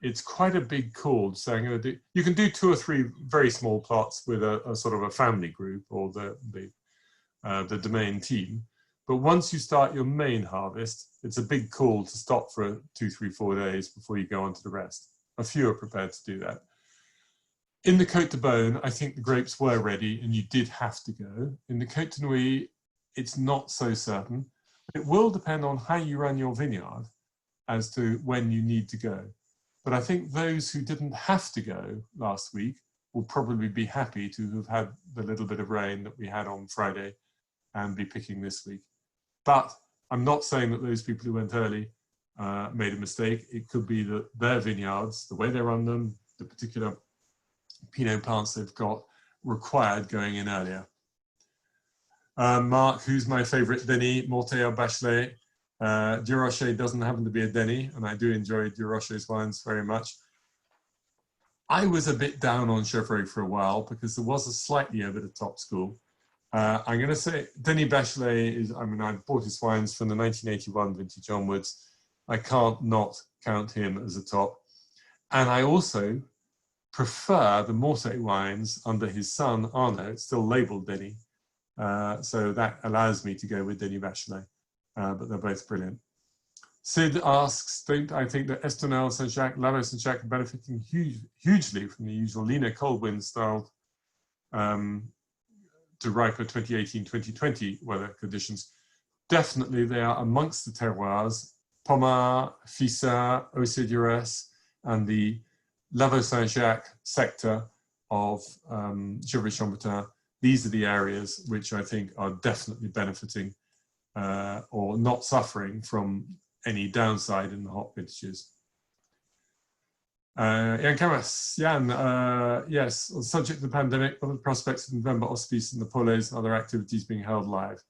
it's quite a big call saying, you can do 2 or 3 very small plots with a sort of a family group or the domain team. But once you start your main harvest, it's a big call to stop for 2, 3, 4 days before you go on to the rest. A few are prepared to do that. In the Côte de Beaune, I think the grapes were ready and you did have to go. In the Côte de Nuit, it's not so certain. It will depend on how you run your vineyard as to when you need to go. But I think those who didn't have to go last week will probably be happy to have had the little bit of rain that we had on Friday and be picking this week. But I'm not saying that those people who went early made a mistake. It could be that their vineyards, the way they run them, the particular Pinot plants they've got, required going in earlier. Mark, who's my favorite Denis, Mortet or Bachelet? Durocher doesn't happen to be a Denis, and I do enjoy Durocher's wines very much. I was a bit down on Chevrolet for a while because there was a slightly over the top school. I'm going to say Denis Bachelet is, I mean, I bought his wines from the 1981 vintage onwards. I can't not count him as a top. And I also prefer the Morte wines under his son Arnaud. It's still labeled Denis, so that allows me to go with Denis Bachelet, but they're both brilliant. Sid asks, don't I think that Estonel, Saint-Jacques, Lavo Saint-Jacques are benefiting hugely from the usual leaner cold wind styled to riper 2018-2020 weather conditions? Definitely they are amongst the terroirs, Pommard, Fissa, Auxerre-du-Ress, and the Lavo Saint-Jacques sector of Gevrey-Chambertin. These are the areas which I think are definitely benefiting or not suffering from any downside in the hot vintages. Jan Camas, Jan, yes, subject to the pandemic, what are the prospects of November Hospice and the Polles and other activities being held live?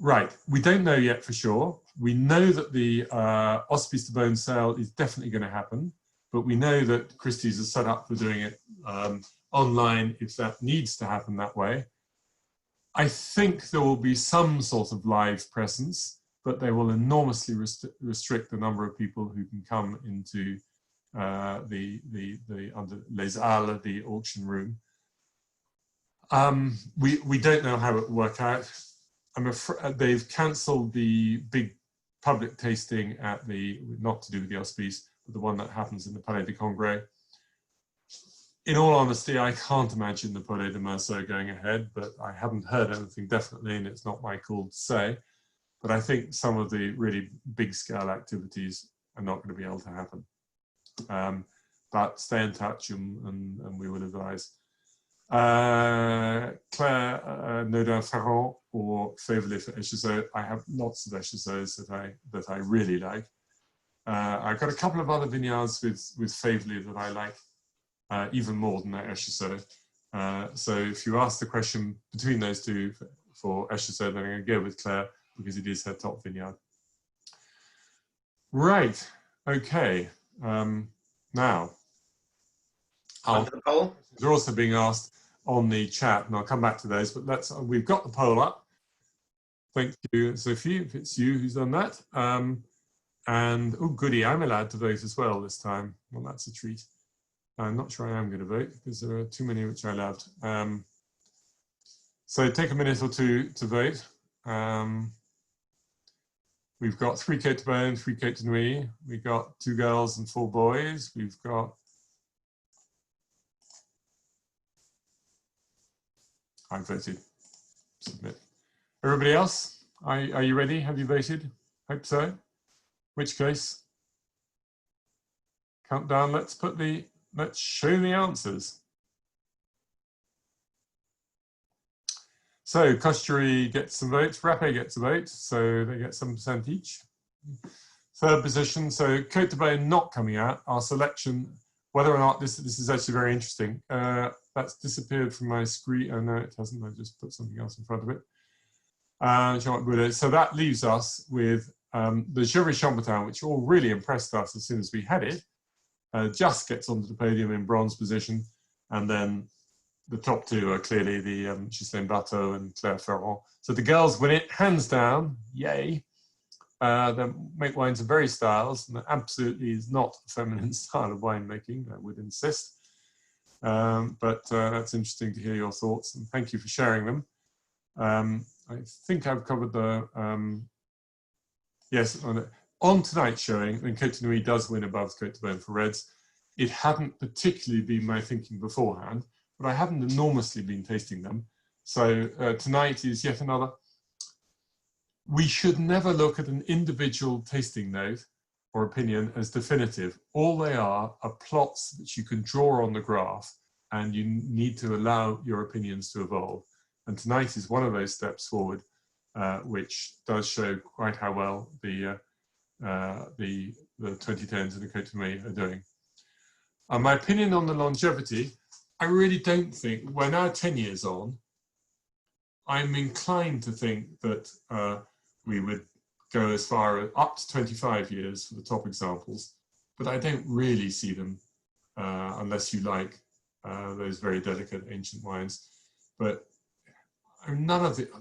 Right, we don't know yet for sure. We know that the Hospice de Beaune sale is definitely going to happen, but we know that Christie's is set up for doing it online if that needs to happen that way. I think there will be some sort of live presence, but they will enormously restrict the number of people who can come into under Les Halles, the auction room. We don't know how it will work out. I'm afraid they've cancelled the big public tasting at the, not to do with the Hospice, but the one that happens in the Palais de Congrès. In all honesty, I can't imagine the Palais de Meursault going ahead, but I haven't heard anything definitely, and it's not my call to say. But I think some of the really big scale activities are not going to be able to happen. But stay in touch and we will advise. Claire Naudin-Ferrand or Faiveley for Echezeaux. I have lots of Echezeaux that I really like. I've got a couple of other vineyards with Faiveley that I like even more than Echezeaux. So if you ask the question between those two for Echezeaux, then I'm going to go with Claire because it is her top vineyard. Right. Okay. Now, they're also being asked on the chat, and I'll come back to those, but we've got the poll up. Thank you, Sophie, if it's you who's done that. And, oh goody, I'm allowed to vote as well this time. Well, that's a treat. I'm not sure I am going to vote because there are too many which I loved. So take a minute or two to vote. We've got 3 Côtes de Beaune, 3 Côtes de Nuits. We've got 2 girls and 4 boys. We've got I voted. Submit. Everybody else, are you ready? Have you voted? Hope so. In which case, countdown. Let's show the answers. So Costurie gets some votes. Frappé gets a vote, so they get some % each. Third position. So Côtes de Beaune not coming out. Our selection. Whether or not this is actually very interesting. That's disappeared from my screen. Oh no, it hasn't. I just put something else in front of it. So that leaves us with the Gevrey-Chambertin, which all really impressed us as soon as we had it. Just gets onto the podium in bronze position, and then the top 2 are clearly the Ghislaine Bateau and Claire Ferrand. So the girls win it hands down. Yay! They make wines of various styles, and that absolutely is not a feminine style of winemaking, I would insist. But that's interesting to hear your thoughts, and thank you for sharing them. I think I've covered the, yes, on tonight's showing, when Côtes de Nuits does win above Côtes de Beaune for reds, it hadn't particularly been my thinking beforehand, but I haven't enormously been tasting them. So tonight is yet another. We should never look at an individual tasting note or opinion as definitive. All they are plots that you can draw on the graph, and you need to allow your opinions to evolve. And tonight is one of those steps forward, which does show quite how well the 2010s and the Côtes de Nuits are doing. My opinion on the longevity, I really don't think, we're now 10 years on, I'm inclined to think that we would go as far as up to 25 years for the top examples, but I don't really see them unless you like those very delicate ancient wines. But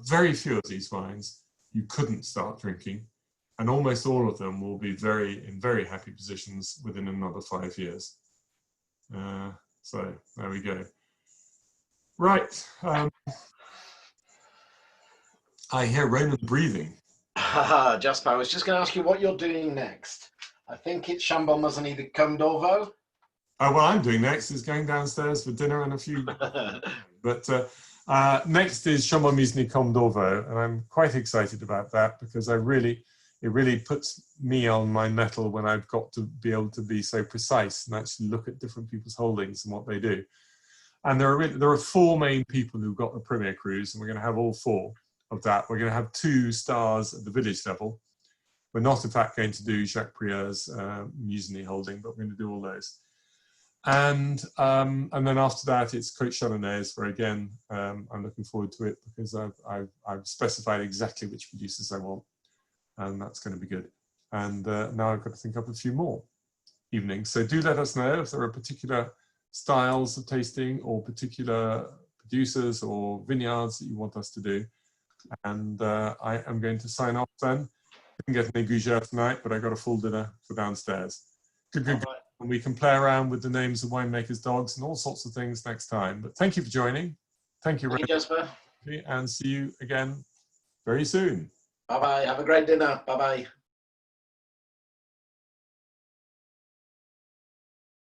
very few of these wines you couldn't start drinking, and almost all of them will be in very happy positions within another 5 years. So there we go. Right. I hear Ronan breathing. Jasper, I was just going to ask you what you're doing next. I think it's Chambon Mazanidi Comdovo. What I'm doing next is going downstairs for dinner and a few. But next is Chambon Mazanidi Comdovo, and I'm quite excited about that because it really puts me on my mettle when I've got to be able to be so precise and actually look at different people's holdings and what they do. And there are 4 main people who've got the Premier Cruise, and we're going to have all 4 of that. We're going to have 2 stars at the village level. We're not, in fact, going to do Jacques Prieur's Musony holding, but we're going to do all those. And then after that, it's Côte Chalonnaise, where again, I'm looking forward to it because I've specified exactly which producers I want, and that's going to be good. And now I've got to think up a few more evenings. So do let us know if there are particular styles of tasting or particular producers or vineyards that you want us to do. And I am going to sign off then. I didn't get an gougere tonight, but I got a full dinner for downstairs. Good. And we can play around with the names of winemakers' dogs and all sorts of things next time. But thank you for joining. Thank you, Jasper. And see you again very soon. Bye-bye. Have a great dinner. Bye-bye.